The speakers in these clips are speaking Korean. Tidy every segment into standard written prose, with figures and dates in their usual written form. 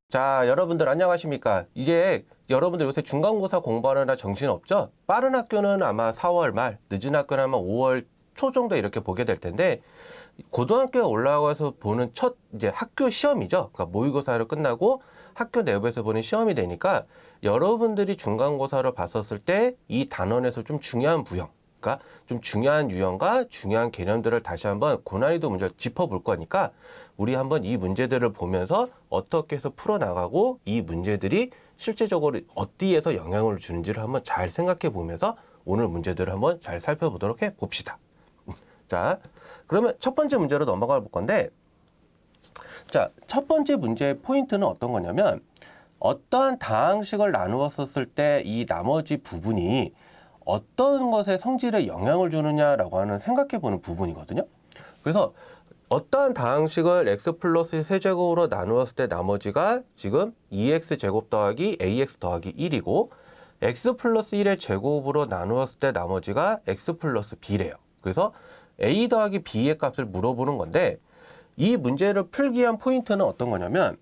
자, 여러분들 안녕하십니까? 이제 여러분들 요새 중간고사 공부하느라 정신없죠? 빠른 학교는 아마 4월 말, 늦은 학교는 아마 5월 초 정도 이렇게 보게 될 텐데, 고등학교에 올라가서 보는 첫 이제 학교 시험이죠. 그러니까 모의고사를 끝나고 학교 내부에서 보는 시험이 되니까 여러분들이 중간고사를 봤었을 때 이 단원에서 좀 중요한 부형, 그러니까 좀 중요한 유형과 중요한 개념들을 다시 한번 고난이도 문제를 짚어볼 거니까 우리 한번 이 문제들을 보면서 어떻게 해서 풀어나가고 이 문제들이 실제적으로 어디에서 영향을 주는지를 한번 잘 생각해 보면서 오늘 문제들을 한번 잘 살펴보도록 해 봅시다. 자, 그러면 첫 번째 문제로 넘어가 볼 건데, 자, 첫 번째 문제의 포인트는 어떤 거냐면 어떠한 다항식을 나누었을 때 이 나머지 부분이 어떤 것에 성질에 영향을 주느냐라고 하는 생각해 보는 부분이거든요. 그래서 어떠한 다항식을 x 플러스 세제곱으로 나누었을 때 나머지가 지금 2x제곱 더하기 ax 더하기 1이고 x 플러스 1의 제곱으로 나누었을 때 나머지가 x 플러스 b래요. 그래서 a 더하기 b의 값을 물어보는 건데, 이 문제를 풀기 위한 포인트는 어떤 거냐면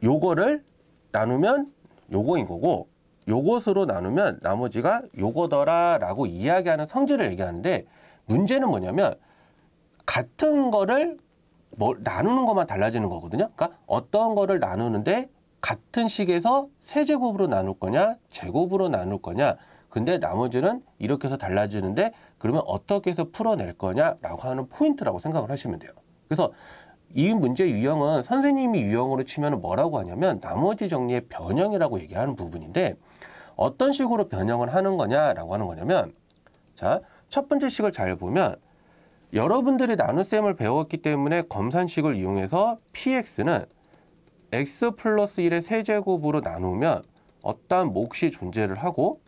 요거를 나누면 요거인 거고 요것으로 나누면 나머지가 요거더라 라고 이야기하는 성질을 얘기하는데, 문제는 뭐냐면 같은 거를 나누는 것만 달라지는 거거든요. 그러니까 어떤 거를 나누는데 같은 식에서 세제곱으로 나눌 거냐 제곱으로 나눌 거냐, 근데 나머지는 이렇게 해서 달라지는데 그러면 어떻게 해서 풀어낼 거냐라고 하는 포인트라고 생각을 하시면 돼요. 그래서 이 문제 유형은 선생님이 유형으로 치면 뭐라고 하냐면 나머지 정리의 변형이라고 얘기하는 부분인데, 어떤 식으로 변형을 하는 거냐라고 하는 거냐면, 자, 첫 번째 식을 잘 보면 여러분들이 나눗셈을 배웠기 때문에 검산식을 이용해서 px는 x 플러스 1의 세제곱으로 나누면 어떠한 몫이 존재를 하고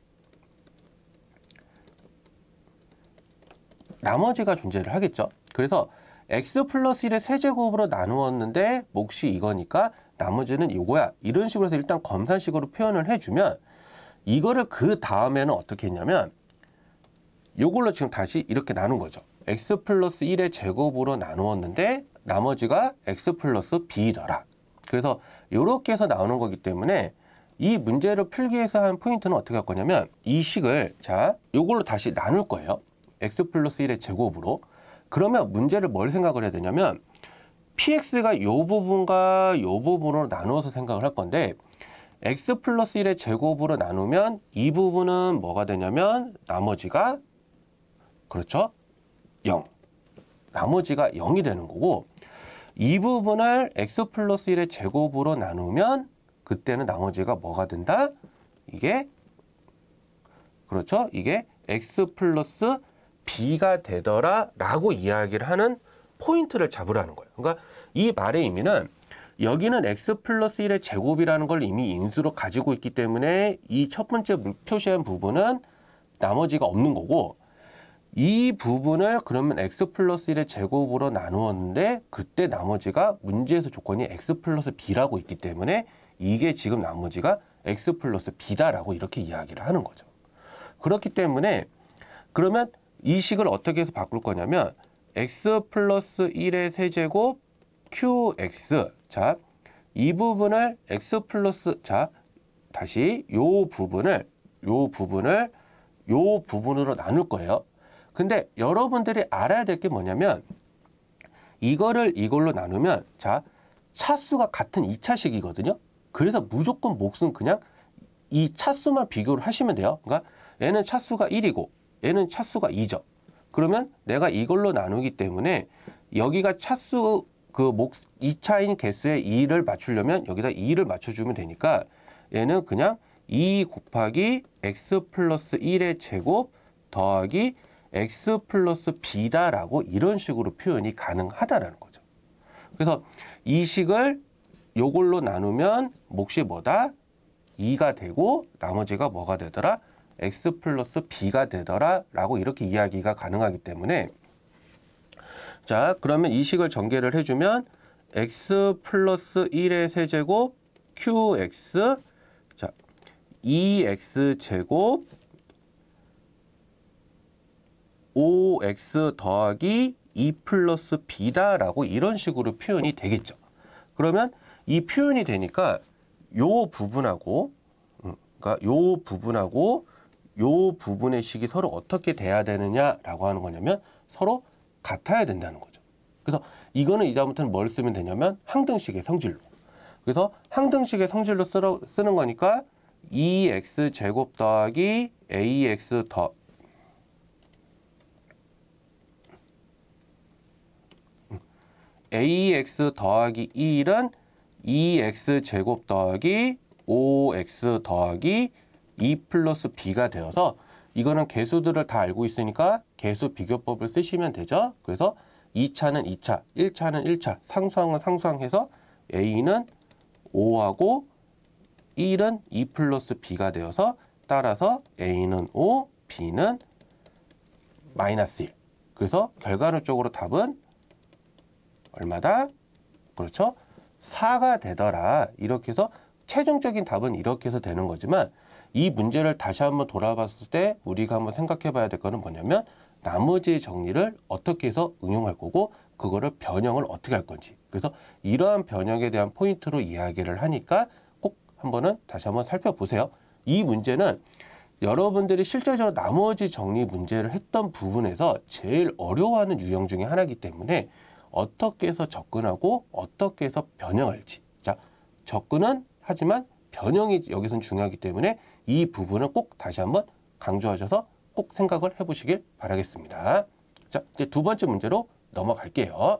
나머지가 존재를 하겠죠. 그래서 x 플러스 1의 세제곱으로 나누었는데 몫이 이거니까 나머지는 이거야, 이런 식으로 해서 일단 검산식으로 표현을 해주면, 이거를 그 다음에는 어떻게 했냐면 이걸로 지금 다시 이렇게 나눈 거죠. x 플러스 1의 제곱으로 나누었는데 나머지가 x 플러스 b더라. 그래서 이렇게 해서 나오는 거기 때문에 이 문제를 풀기 위해서 한 포인트는 어떻게 할 거냐면 이 식을, 자, 이걸로 다시 나눌 거예요. x 플러스 1의 제곱으로. 그러면 문제를 뭘 생각을 해야 되냐면 px가 이 부분과 이 부분으로 나누어서 생각을 할 건데, x 플러스 1의 제곱으로 나누면 이 부분은 뭐가 되냐면 나머지가, 그렇죠, 0. 나머지가 0이 되는 거고, 이 부분을 x 플러스 1의 제곱으로 나누면 그때는 나머지가 뭐가 된다? 이게, 그렇죠, 이게 x 플러스 b가 되더라 라고 이야기를 하는 포인트를 잡으라는 거예요. 그러니까 이 말의 의미는 여기는 x 플러스 1의 제곱이라는 걸 이미 인수로 가지고 있기 때문에 이 첫 번째 표시한 부분은 나머지가 없는 거고, 이 부분을 그러면 x 플러스 1의 제곱으로 나누었는데 그때 나머지가 문제에서 조건이 x 플러스 b라고 있기 때문에 이게 지금 나머지가 x 플러스 b다라고 이렇게 이야기를 하는 거죠. 그렇기 때문에 그러면 이 식을 어떻게 해서 바꿀 거냐면 x 플러스 1의 세제곱 qx, 자, 이 부분을 x 플러스, 자, 다시 요 부분을 요 부분으로 나눌 거예요. 근데 여러분들이 알아야 될 게 뭐냐면 이거를 이걸로 나누면, 자, 차수가 같은 2차식이거든요. 그래서 무조건 몫은 그냥 이 차수만 비교를 하시면 돼요. 그러니까 얘는 차수가 1이고 얘는 차수가 2죠. 그러면 내가 이걸로 나누기 때문에 여기가 차수 그 몫 2차인 개수의 2를 맞추려면 여기다 2를 맞춰주면 되니까 얘는 그냥 2 곱하기 x 플러스 1의 제곱 더하기 x 플러스 b다라고 이런 식으로 표현이 가능하다라는 거죠. 그래서 이 식을 요걸로 나누면 몫이 뭐다? 2가 되고 나머지가 뭐가 되더라? x 플러스 b가 되더라 라고 이렇게 이야기가 가능하기 때문에, 자, 그러면 이 식을 전개를 해주면 x 플러스 1의 세제곱 qx, 자, 2x제곱 5x 더하기 2 플러스 b다라고 이런 식으로 표현이 되겠죠. 그러면 이 표현이 되니까 요 부분하고 그러니까 요 부분하고 요 부분의 식이 서로 어떻게 돼야 되느냐라고 하는 거냐면 서로 같아야 된다는 거죠. 그래서 이거는 이다음부터는 뭘 쓰면 되냐면 항등식의 성질로. 그래서 항등식의 성질로 쓰는 거니까 2x 제곱 더하기 ax 더 ax 더하기 1은 2x제곱 더하기 5x 더하기 2 플러스 b가 되어서 이거는 개수들을 다 알고 있으니까 개수 비교법을 쓰시면 되죠. 그래서 2차는 2차, 1차는 1차, 상수항은 상수항해서 a는 5하고 1은 2 플러스 b가 되어서 따라서 a는 5, b는 마이너스 1. 그래서 결과론적으로 답은 얼마다? 그렇죠? 4가 되더라. 이렇게 해서 최종적인 답은 이렇게 해서 되는 거지만 이 문제를 다시 한번 돌아봤을 때 우리가 한번 생각해 봐야 될 거는 뭐냐면 나머지 정리를 어떻게 해서 응용할 거고 그거를 변형을 어떻게 할 건지. 그래서 이러한 변형에 대한 포인트로 이야기를 하니까 꼭 한번은 다시 한번 살펴보세요. 이 문제는 여러분들이 실제적으로 나머지 정리 문제를 했던 부분에서 제일 어려워하는 유형 중에 하나이기 때문에 어떻게 해서 접근하고 어떻게 해서 변형할지. 자, 접근은 하지만 변형이 여기서는 중요하기 때문에 이 부분은 꼭 다시 한번 강조하셔서 꼭 생각을 해보시길 바라겠습니다. 자, 이제 두 번째 문제로 넘어갈게요.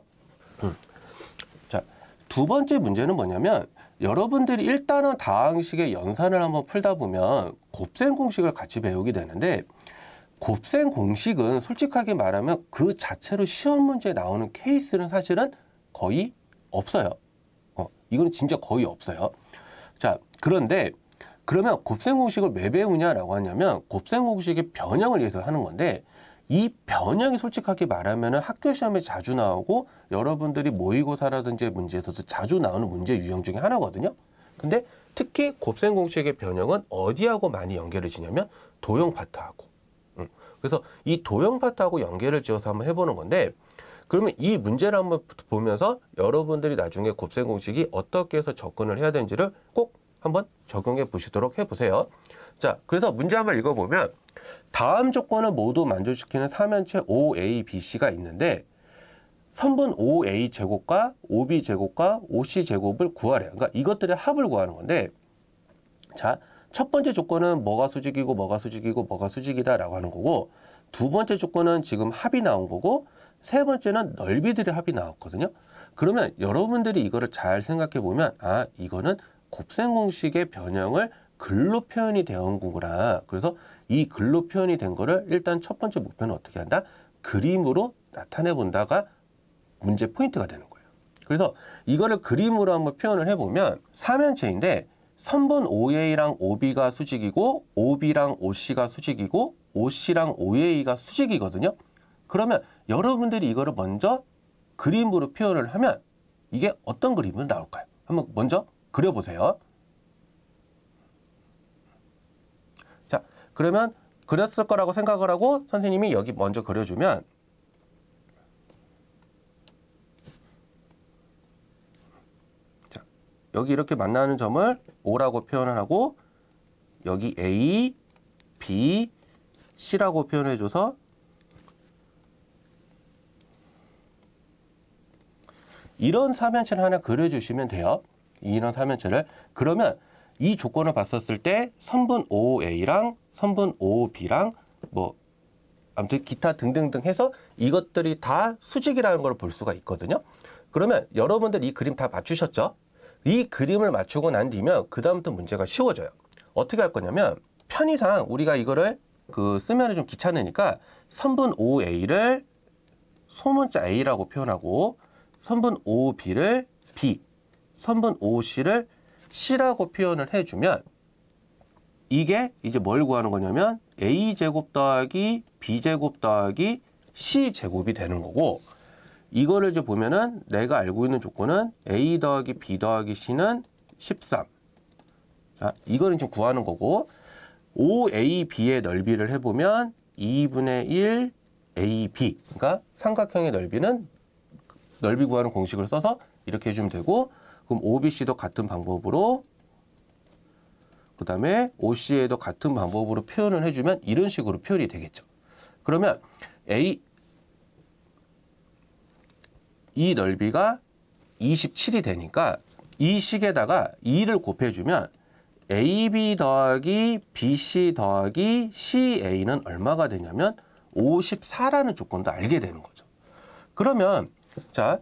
자, 두 번째 문제는 뭐냐면 여러분들이 일단은 다항식의 연산을 한번 풀다 보면 곱셈 공식을 같이 배우게 되는데 곱셈 공식은 솔직하게 말하면 그 자체로 시험 문제에 나오는 케이스는 사실은 거의 없어요. 이건 진짜 거의 없어요. 자, 그런데 그러면 곱셈 공식을 왜 배우냐라고 하냐면 곱셈 공식의 변형을 위해서 하는 건데 이 변형이 솔직하게 말하면 학교 시험에 자주 나오고 여러분들이 모의고사라든지 문제에서도 자주 나오는 문제 유형 중에 하나거든요. 근데 특히 곱셈 공식의 변형은 어디하고 많이 연결을 지냐면 도형 파트하고. 그래서 이 도형 파트하고 연결을 지어서 한번 해보는 건데 그러면 이 문제를 한번 보면서 여러분들이 나중에 곱셈 공식이 어떻게 해서 접근을 해야 되는지를 꼭 한번 적용해 보시도록 해보세요. 자, 그래서 문제 한번 읽어보면 다음 조건을 모두 만족시키는 삼연체 OABC가 있는데 선분 5A 제곱과 5B 제곱과 5C 제곱을 구하래요. 그러니까 이것들의 합을 구하는 건데 자, 첫 번째 조건은 뭐가 수직이고 뭐가 수직이고 뭐가 수직이다라고 하는 거고 두 번째 조건은 지금 합이 나온 거고 세 번째는 넓이들의 합이 나왔거든요. 그러면 여러분들이 이거를 잘 생각해 보면 아, 이거는 곱셈 공식의 변형을 글로 표현이 되는 거구나. 그래서 이 글로 표현이 된 거를 일단 첫 번째 목표는 어떻게 한다? 그림으로 나타내 본다가 문제 포인트가 되는 거예요. 그래서 이거를 그림으로 한번 표현을 해보면 삼연체인데 선분 OA랑 OB가 수직이고 OB랑 OC가 수직이고 OC랑 OA가 수직이거든요. 그러면 여러분들이 이거를 먼저 그림으로 표현을 하면 이게 어떤 그림으로 나올까요? 한번 먼저 그려보세요. 자, 그러면 그렸을 거라고 생각을 하고 선생님이 여기 먼저 그려주면 자, 여기 이렇게 만나는 점을 O라고 표현을 하고 여기 A, B, C라고 표현해줘서 이런 삼연체를 하나 그려주시면 돼요. 이런 삼연체를. 그러면 이 조건을 봤었을 때 선분 OA랑 선분 OB랑 뭐 아무튼 기타 등등등 해서 이것들이 다 수직이라는 걸 볼 수가 있거든요. 그러면 여러분들 이 그림 다 맞추셨죠? 이 그림을 맞추고 난 뒤면 그 다음부터 문제가 쉬워져요. 어떻게 할 거냐면 편의상 우리가 이거를 쓰면 좀 귀찮으니까 선분 OA를 소문자 A라고 표현하고 선분 OB를 B, 선분 OC를 C라고 표현을 해주면 이게 이제 뭘 구하는 거냐면 A제곱 더하기 B제곱 더하기 C제곱이 되는 거고 이거를 이제 보면은 내가 알고 있는 조건은 A 더하기 B 더하기 C는 13. 자, 이거는 지금 구하는 거고 OAB의 넓이를 해보면 2분의 1 AB 그러니까 삼각형의 넓이는 넓이 구하는 공식을 써서 이렇게 해주면 되고 그럼 OBC도 같은 방법으로, 그 다음에 OC에도 같은 방법으로 표현을 해주면 이런 식으로 표현이 되겠죠. 그러면 이 넓이가 27이 되니까 이 식에다가 2를 곱해주면 AB 더하기 BC 더하기 CA는 얼마가 되냐면 54라는 조건도 알게 되는 거죠. 그러면 자,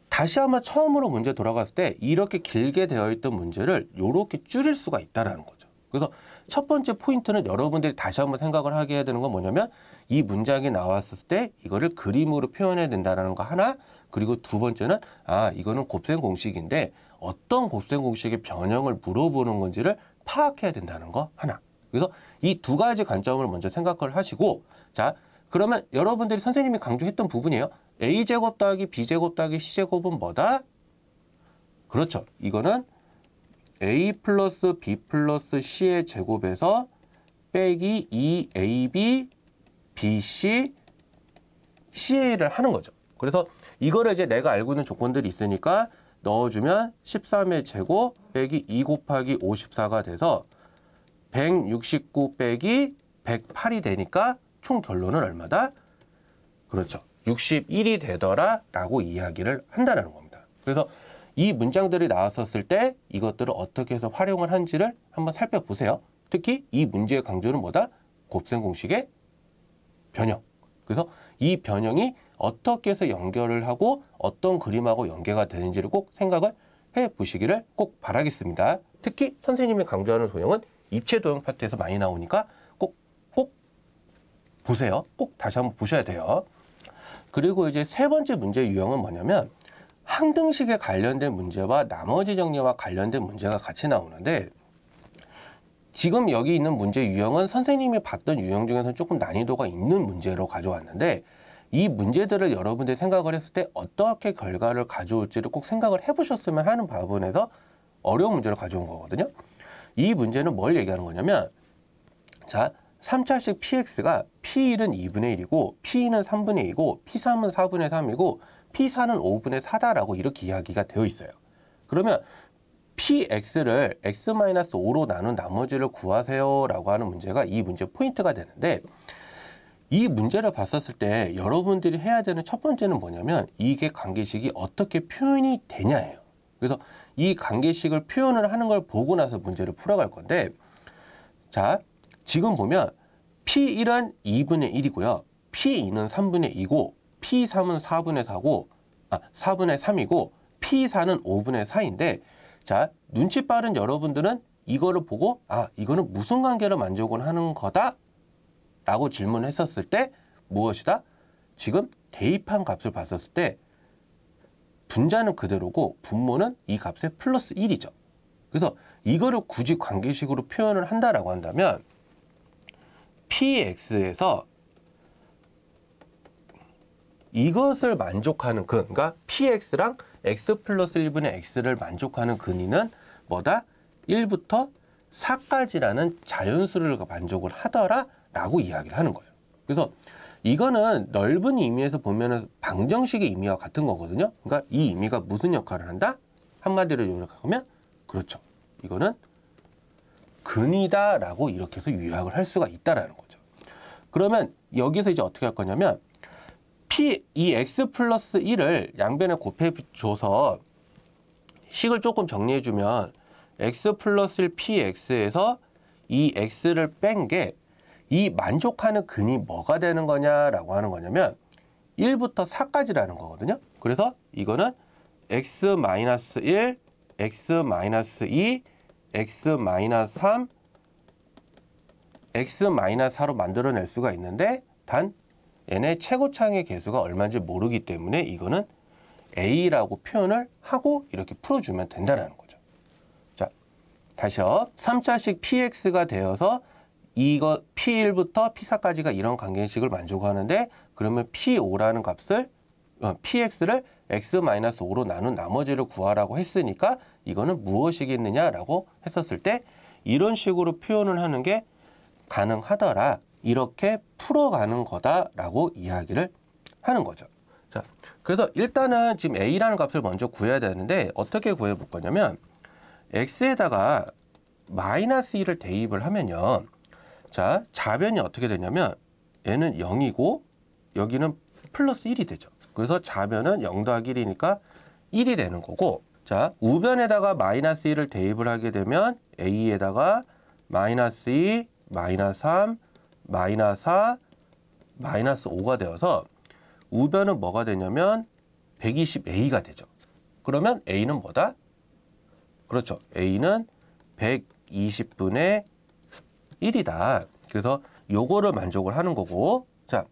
다시 한번 처음으로 문제 돌아갔을 때 이렇게 길게 되어 있던 문제를 이렇게 줄일 수가 있다는 거죠. 그래서 첫 번째 포인트는 여러분들이 다시 한번 생각을 하게 해야 되는 건 뭐냐면 이 문장이 나왔을 때 이거를 그림으로 표현해야 된다는 거 하나, 그리고 두 번째는 이거는 곱셈 공식인데 어떤 곱셈 공식의 변형을 물어보는 건지를 파악해야 된다는 거 하나. 그래서 이 두 가지 관점을 먼저 생각을 하시고, 자, 그러면 여러분들이 선생님이 강조했던 부분이에요. A제곱 더하기 B제곱 더하기 C제곱은 뭐다? 그렇죠. 이거는 A 플러스 B 플러스 C의 제곱에서 빼기 2AB, BC, CA를 하는 거죠. 그래서 이거를 이제 내가 알고 있는 조건들이 있으니까 넣어주면 13의 제곱 빼기 2 곱하기 54가 돼서 169 빼기 108이 되니까 총 결론은 얼마다? 그렇죠. 61이 되더라 라고 이야기를 한다는 겁니다. 그래서 이 문장들이 나왔었을 때 이것들을 어떻게 해서 활용을 한지를 한번 살펴보세요. 특히 이 문제의 강조는 뭐다? 곱셈 공식의 변형. 그래서 이 변형이 어떻게 해서 연결을 하고 어떤 그림하고 연계가 되는지를 꼭 생각을 해보시기를 꼭 바라겠습니다. 특히 선생님이 강조하는 도형은 입체 도형 파트에서 많이 나오니까 꼭 보세요. 꼭 다시 한번 보셔야 돼요. 그리고 이제 세 번째 문제 유형은 뭐냐면 항등식에 관련된 문제와 나머지 정리와 관련된 문제가 같이 나오는데, 지금 여기 있는 문제 유형은 선생님이 봤던 유형 중에서 조금 난이도가 있는 문제로 가져왔는데, 이 문제들을 여러분들이 생각을 했을 때 어떻게 결과를 가져올지를 꼭 생각을 해보셨으면 하는 부분에서 어려운 문제를 가져온 거거든요. 이 문제는 뭘 얘기하는 거냐면, 자, 3차식 px가 p1은 2분의 1이고 p2는 3분의 2고 p3은 4분의 3이고 p4는 5분의 4다라고 이렇게 이야기가 되어 있어요. 그러면 px를 x-5로 나눈 나머지를 구하세요 라고 하는 문제가 이 문제 포인트가 되는데, 이 문제를 봤었을 때 여러분들이 해야 되는 첫 번째는 뭐냐면 이게 관계식이 어떻게 표현이 되냐예요. 그래서 이 관계식을 표현을 하는 걸 보고 나서 문제를 풀어갈 건데, 자, 지금 보면 P1은 2분의 1이고요. P2는 3분의 2고 P3은 4분의 4고 4분의 3이고 P4는 5분의 4인데, 자, 눈치 빠른 여러분들은 이거를 보고 이거는 무슨 관계를 만족을 하는 거다? 라고 질문을 했었을 때 무엇이다? 지금 대입한 값을 봤었을 때 분자는 그대로고 분모는 이 값에 플러스 1이죠. 그래서 이거를 굳이 관계식으로 표현을 한다라고 한다면 px에서 이것을 만족하는 근, 그러니까 px랑 x 플러스 1분의 x를 만족하는 근위는 뭐다? 1부터 4까지라는 자연수를 만족을 하더라 라고 이야기를 하는 거예요. 그래서 이거는 넓은 의미에서 보면은 방정식의 의미와 같은 거거든요. 그러니까 이 의미가 무슨 역할을 한다? 한마디로 요약하면 그렇죠. 이거는 근이다 라고 이렇게 해서 요약을 할 수가 있다라는 거죠. 그러면 여기서 이제 어떻게 할 거냐면 이 x 플러스 1을 양변에 곱해줘서 식을 조금 정리해주면 x 플러스 1 px에서 이 x를 뺀 게 이 만족하는 근이 뭐가 되는 거냐라고 하는 거냐면 1부터 4까지라는 거거든요. 그래서 이거는 x-1, x-2, x-3, x-4로 만들어낼 수가 있는데, 단 얘네 최고차항의 개수가 얼마인지 모르기 때문에 이거는 a라고 표현을 하고 이렇게 풀어주면 된다는 거죠. 자, 다시요. 3차식 px가 되어서 이거 p1부터 p4까지가 이런 관계식을 만족하는데, 그러면 p5라는 값을 px를 x-5로 나눈 나머지를 구하라고 했으니까 이거는 무엇이겠느냐라고 했었을 때 이런 식으로 표현을 하는 게 가능하더라, 이렇게 풀어가는 거다라고 이야기를 하는 거죠. 자, 그래서 일단은 지금 a라는 값을 먼저 구해야 되는데 어떻게 구해 볼 거냐면 x에다가 마이너스 1을 대입을 하면요. 자, 좌변이 어떻게 되냐면 얘는 0이고 여기는 플러스 1이 되죠. 그래서 좌변은 0 더하기 1이니까 1이 되는 거고, 자, 우변에다가 마이너스 1을 대입을 하게 되면 a에다가 마이너스 2, 마이너스 3, 마이너스 4, 마이너스 5가 되어서 우변은 뭐가 되냐면 120a가 되죠. 그러면 a는 뭐다? 그렇죠. a는 120분의 1이다. 그래서 요거를 만족을 하는 거고, 자,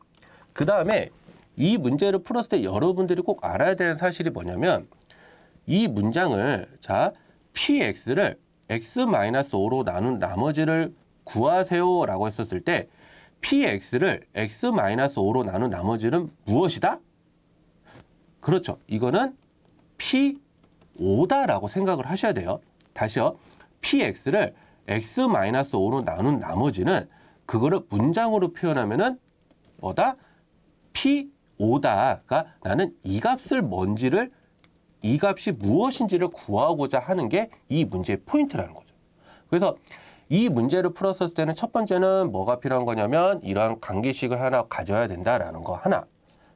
그 다음에 이 문제를 풀었을 때 여러분들이 꼭 알아야 되는 사실이 뭐냐면 이 문장을, 자, px를 x-5로 나눈 나머지를 구하세요 라고 했었을 때 px를 x-5로 나눈 나머지는 무엇이다? 그렇죠. 이거는 p5다라고 생각을 하셔야 돼요. 다시요. px를 x-5로 나눈 나머지는 그거를 문장으로 표현하면은 뭐다? p5다가 나는 이 값을 뭔지를, 이 값이 무엇인지를 구하고자 하는 게 이 문제의 포인트라는 거죠. 그래서 이 문제를 풀었을 때는 첫 번째는 뭐가 필요한 거냐면 이러한 관계식을 하나 가져야 된다라는 거 하나.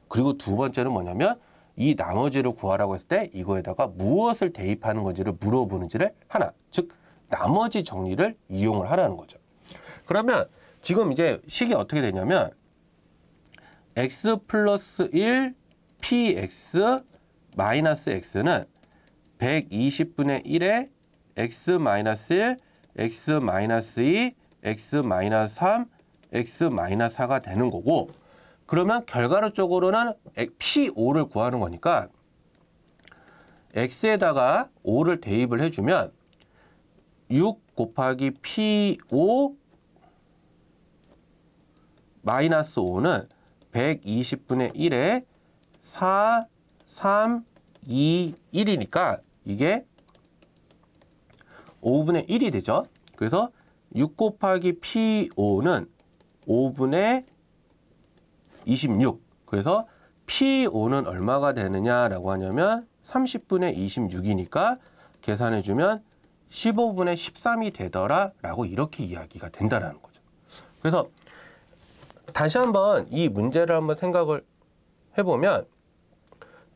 그리고 두 번째는 뭐냐면 이 나머지를 구하라고 했을 때 이거에다가 무엇을 대입하는 건지를 물어보는지를 하나. 즉 나머지 정리를 이용을 하라는 거죠. 그러면 지금 이제 식이 어떻게 되냐면 x 플러스 1 px 마이너스 x는 120분의 1에 x 마이너스 1, x 마이너스 2, x 마이너스 3, x 마이너스 4가 되는 거고, 그러면 결과론적으로는 p5를 구하는 거니까 x에다가 5를 대입을 해주면 6 곱하기 p5 마이너스 5는 120분의 1에 4, 3, 2, 1이니까 이게 5분의 1이 되죠. 그래서 6 곱하기 p5는 5분의 26. 그래서 p5는 얼마가 되느냐라고 하냐면 30분의 26이니까 계산해주면 15분의 13이 되더라라고 이렇게 이야기가 된다라는 거죠. 그래서 다시 한번 이 문제를 한번 생각을 해보면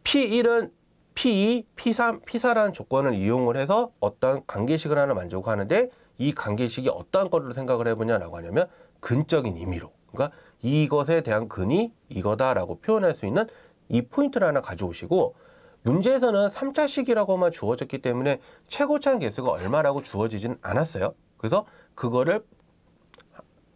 P1은 P2, P3, P4라는 조건을 이용을 해서 어떤 관계식을 하나 만족하는데 이 관계식이 어떠한 거로 생각을 해보냐라고 하냐면 근적인 의미로, 그러니까 이것에 대한 근이 이거다라고 표현할 수 있는 이 포인트를 하나 가져오시고, 문제에서는 3차식이라고만 주어졌기 때문에 최고차는 개수가 얼마라고 주어지진 않았어요. 그래서 그거를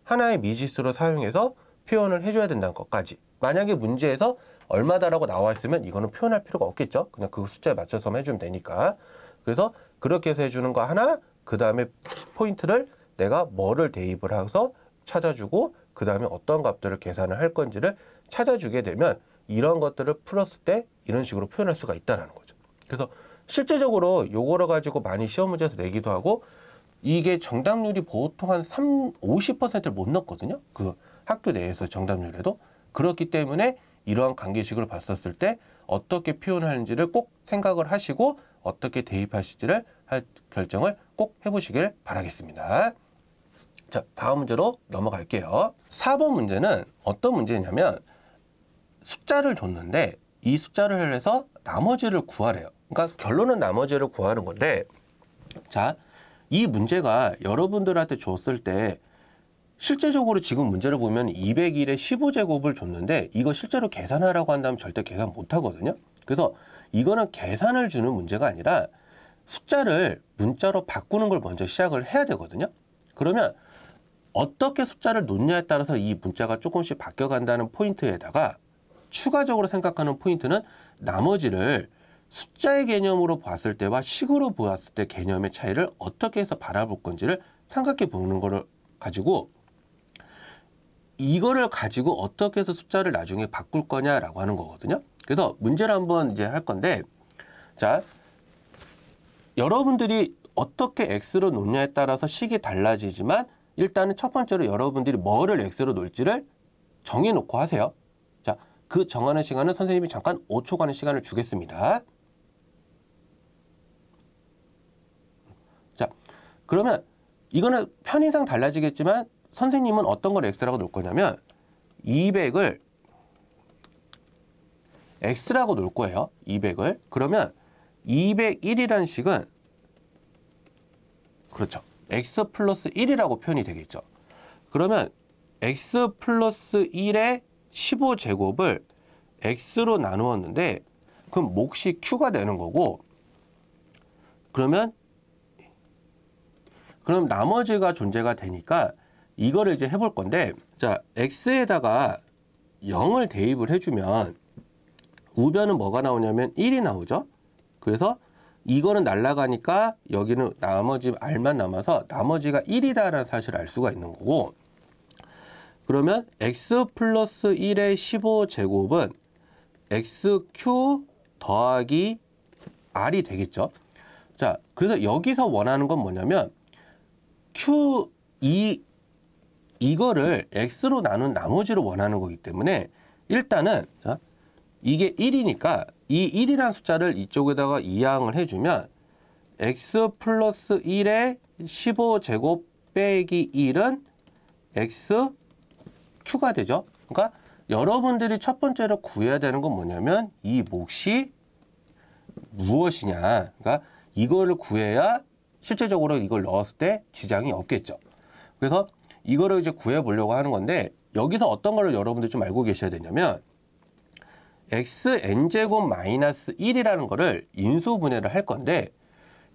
하나의 미지수로 사용해서 표현을 해줘야 된다는 것까지. 만약에 문제에서 얼마다라고 나와 있으면 이거는 표현할 필요가 없겠죠. 그냥 그 숫자에 맞춰서만 해주면 되니까. 그래서 그렇게 해서 해주는 거 하나, 그 다음에 포인트를 내가 뭐를 대입을 해서 찾아주고 그 다음에 어떤 값들을 계산을 할 건지를 찾아주게 되면 이런 것들을 풀었을 때 이런 식으로 표현할 수가 있다는 거죠. 그래서 실제적으로 요거를 가지고 많이 시험 문제에서 내기도 하고, 이게 정답률이 보통 한 50%를 못 넣거든요. 그 학교 내에서 정답률에도. 그렇기 때문에 이러한 관계식을 봤었을 때 어떻게 표현하는지를 꼭 생각을 하시고 어떻게 대입하실지를 할 결정을 꼭 해보시길 바라겠습니다. 자, 다음 문제로 넘어갈게요. 4번 문제는 어떤 문제냐면 숫자를 줬는데 이 숫자를 해서 나머지를 구하래요. 그러니까 결론은 나머지를 구하는 건데, 자, 이 문제가 여러분들한테 줬을 때 실제적으로 지금 문제를 보면 201에 15제곱을 줬는데 이거 실제로 계산하라고 한다면 절대 계산 못 하거든요. 그래서 이거는 계산을 주는 문제가 아니라 숫자를 문자로 바꾸는 걸 먼저 시작을 해야 되거든요. 그러면 어떻게 숫자를 놓냐에 따라서 이 문자가 조금씩 바뀌어간다는 포인트에다가 추가적으로 생각하는 포인트는 나머지를 숫자의 개념으로 봤을 때와 식으로 보았을 때 개념의 차이를 어떻게 해서 바라볼 건지를 생각해 보는 거를 가지고, 이거를 가지고 어떻게 해서 숫자를 나중에 바꿀 거냐라고 하는 거거든요. 그래서 문제를 한번 이제 할 건데, 자, 여러분들이 어떻게 x로 놓냐에 따라서 식이 달라지지만 일단은 첫 번째로 여러분들이 뭐를 x로 놓을지를 정해놓고 하세요. 자, 그 정하는 시간은 선생님이 잠깐 5초간의 시간을 주겠습니다. 자, 그러면 이거는 편의상 달라지겠지만 선생님은 어떤 걸 x라고 놓을 거냐면 200을 x라고 놓을 거예요. 200을. 그러면 201이라는 식은 그렇죠. x 플러스 1이라고 표현이 되겠죠. 그러면 x 플러스 1의 15제곱을 x로 나누었는데 그럼 몫이 q가 되는 거고 그럼 나머지가 존재가 되니까 이거를 이제 해볼 건데 자 x에다가 0을 대입을 해주면 우변은 뭐가 나오냐면 1이 나오죠. 그래서 이거는 날아가니까 여기는 나머지 r만 남아서 나머지가 1이다라는 사실을 알 수가 있는 거고 그러면 x 플러스 1의 15제곱은 xq 더하기 r이 되겠죠. 자, 그래서 여기서 원하는 건 뭐냐면 이거를 x로 나눈 나머지로 원하는 거기 때문에 일단은 자, 이게 1이니까 이 1이라는 숫자를 이쪽에다가 이항을 해주면 x 플러스 1의 15제곱 빼기 1은 xq가 되죠. 그러니까 여러분들이 첫 번째로 구해야 되는 건 뭐냐면 이 몫이 무엇이냐. 그러니까 이거를 구해야 실제적으로 이걸 넣었을 때 지장이 없겠죠. 그래서 이거를 이제 구해보려고 하는 건데 여기서 어떤 걸 여러분들이 좀 알고 계셔야 되냐면 xn제곱 마이너스 1이라는 거를 인수분해를 할 건데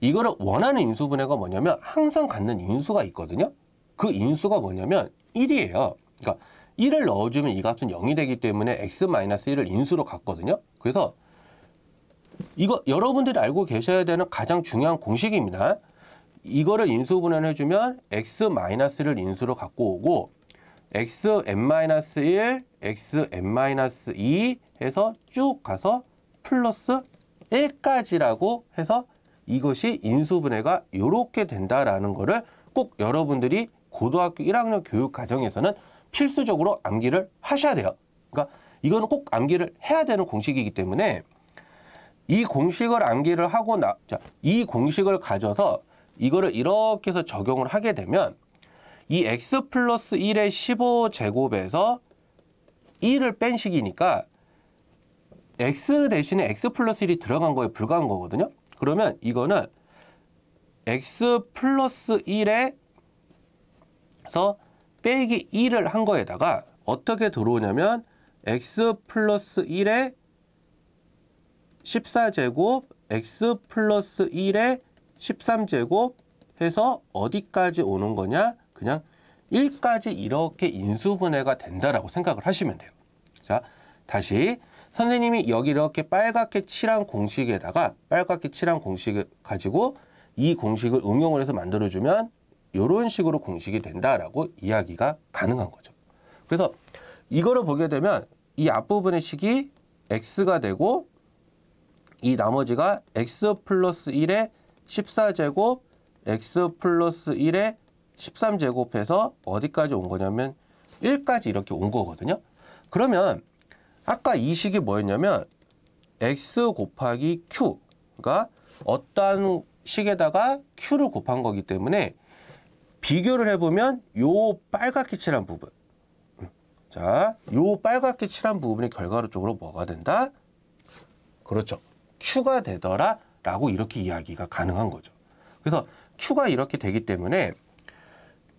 이거를 원하는 인수분해가 뭐냐면 항상 갖는 인수가 있거든요. 그 인수가 뭐냐면 1이에요. 그러니까 1을 넣어주면 이 값은 0이 되기 때문에 x-1을 인수로 갖거든요. 그래서 이거 여러분들이 알고 계셔야 되는 가장 중요한 공식입니다. 이거를 인수분해를 해주면 x-를 인수로 갖고 오고 xn-1, xn-2 해서 쭉 가서 플러스 1까지라고 해서 이것이 인수분해가 이렇게 된다라는 거를 꼭 여러분들이 고등학교 1학년 교육 과정에서는 필수적으로 암기를 하셔야 돼요. 그러니까 이거는 꼭 암기를 해야 되는 공식이기 때문에 이 공식을 암기를 하고 이 공식을 가져서 이거를 이렇게 해서 적용을 하게 되면 이 x 플러스 1의 15제곱에서 1을 뺀 식이니까 x 대신에 x 플러스 1이 들어간 거에 불과한 거거든요. 그러면 이거는 x 플러스 1에서 빼기 1을 한 거에다가 어떻게 들어오냐면 x 플러스 1의 14제곱, x 플러스 1의 13제곱 해서 어디까지 오는 거냐? 그냥 1까지 이렇게 인수분해가 된다라고 생각을 하시면 돼요. 자, 다시 선생님이 여기 이렇게 빨갛게 칠한 공식에다가 빨갛게 칠한 공식을 가지고 이 공식을 응용을 해서 만들어주면 이런 식으로 공식이 된다라고 이야기가 가능한 거죠. 그래서 이거를 보게 되면 이 앞부분의 식이 x가 되고 이 나머지가 x 플러스 1의 14제곱, x 플러스 1의 13제곱 해서 어디까지 온 거냐면 1까지 이렇게 온 거거든요. 그러면 아까 이 식이 뭐였냐면 x 곱하기 q가 어떠한 식에다가 q를 곱한 거기 때문에 비교를 해보면 요 빨갛게 칠한 부분 자, 요 빨갛게 칠한 부분이 결과적으로 뭐가 된다? 그렇죠. q가 되더라 라고 이렇게 이야기가 가능한 거죠. 그래서 q가 이렇게 되기 때문에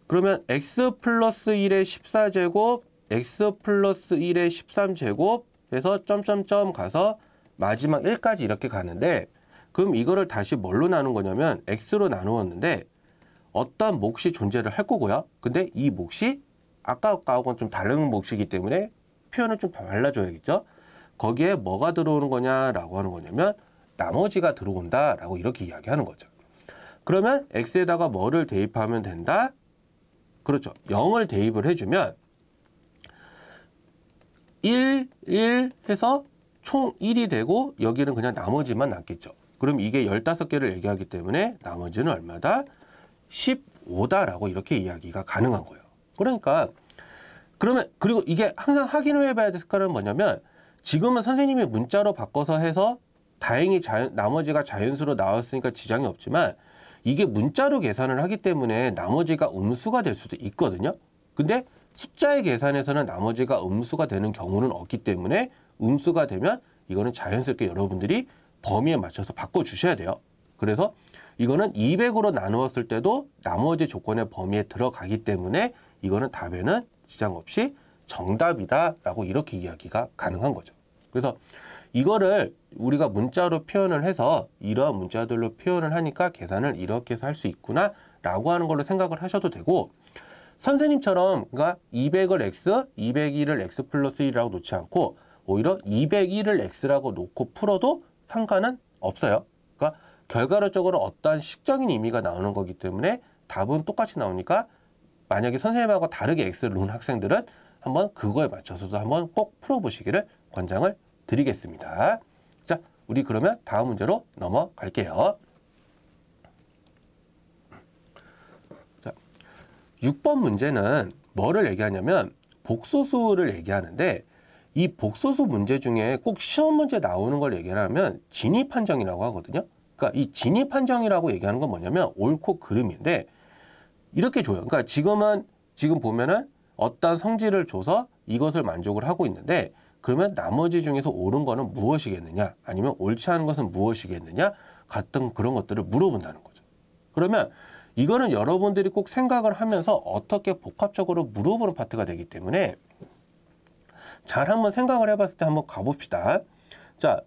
그러면 x 플러스 1의 14제곱, x 플러스 1의 13제곱 해서 점점점 가서 마지막 1까지 이렇게 가는데 그럼 이거를 다시 뭘로 나눈 거냐면 x로 나누었는데 어떤 몫이 존재를 할 거고요. 근데 이 몫이 아까하고는 좀 다른 몫이기 때문에 표현을 좀 달라줘야겠죠. 거기에 뭐가 들어오는 거냐라고 하는 거냐면 나머지가 들어온다라고 이렇게 이야기하는 거죠. 그러면 x에다가 뭐를 대입하면 된다? 그렇죠. 0을 대입을 해주면 1, 1 해서 총 1이 되고 여기는 그냥 나머지만 남겠죠. 그럼 이게 15개를 얘기하기 때문에 나머지는 얼마다? 15다라고 이렇게 이야기가 가능한 거예요. 그러니까 그러면 그리고 이게 항상 확인을 해봐야 될 습관은 뭐냐면 지금은 선생님이 문자로 바꿔서 해서 다행히 나머지가 자연수로 나왔으니까 지장이 없지만 이게 문자로 계산을 하기 때문에 나머지가 음수가 될 수도 있거든요. 근데 숫자의 계산에서는 나머지가 음수가 되는 경우는 없기 때문에 음수가 되면 이거는 자연스럽게 여러분들이 범위에 맞춰서 바꿔주셔야 돼요. 그래서 이거는 200으로 나누었을 때도 나머지 조건의 범위에 들어가기 때문에 이거는 답에는 지장 없이 정답이다라고 이렇게 이야기가 가능한 거죠. 그래서 이거를 우리가 문자로 표현을 해서 이러한 문자들로 표현을 하니까 계산을 이렇게 해서 할 수 있구나 라고 하는 걸로 생각을 하셔도 되고, 선생님처럼 그러니까 200을 x, 201을 x 플러스 1이라고 놓지 않고 오히려 201을 x라고 놓고 풀어도 상관은 없어요. 그러니까 결과론적으로 어떠한 식적인 의미가 나오는 거기 때문에 답은 똑같이 나오니까 만약에 선생님하고 다르게 x를 놓은 학생들은 한번 그거에 맞춰서도 한번 꼭 풀어보시기를 권장을 드리겠습니다. 자, 우리 그러면 다음 문제로 넘어갈게요. 자, 6번 문제는 뭐를 얘기하냐면 복소수를 얘기하는데, 이 복소수 문제 중에 꼭 시험 문제 나오는 걸 얘기하면 진입한정이라고 하거든요. 그러니까 이 진입한정이라고 얘기하는 건 뭐냐면 옳고 그름인데 이렇게 줘요. 그러니까 지금 보면은 어떤 성질을 줘서 이것을 만족을 하고 있는데, 그러면 나머지 중에서 옳은 거는 무엇이겠느냐, 아니면 옳지 않은 것은 무엇이겠느냐 같은 그런 것들을 물어본다는 거죠. 그러면 이거는 여러분들이 꼭 생각을 하면서 어떻게 복합적으로 물어보는 파트가 되기 때문에 잘 한번 생각을 해봤을 때 한번 가봅시다. 자,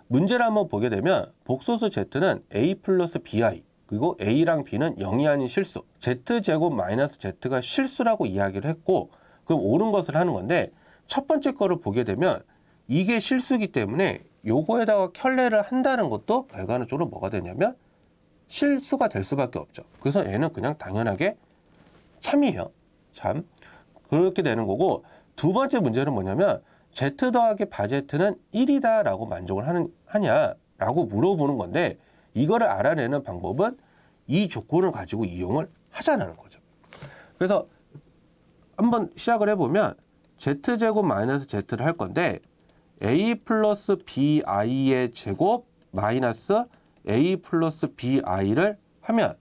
문제를 한번 보게 되면 복소수 z는 a 플러스 bi, 그리고 a랑 b는 0이 아닌 실수, z제곱 마이너스 z가 실수라고 이야기를 했고, 그럼 옳은 것을 하는 건데, 첫 번째 거를 보게 되면 이게 실수이기 때문에 요거에다가 켤레를 한다는 것도 결과론적으로 뭐가 되냐면 실수가 될 수밖에 없죠. 그래서 얘는 그냥 당연하게 참이에요. 참. 그렇게 되는 거고, 두 번째 문제는 뭐냐면 z 더하기 바제트는 1이다 라고 만족을 하냐라고 물어보는 건데, 이거를 알아내는 방법은 이 조건을 가지고 이용을 하자는 거죠. 그래서 한번 시작을 해보면 z제곱 마이너스 z를 할 건데, a 플러스 bi의 제곱 마이너스 a 플러스 bi를 하면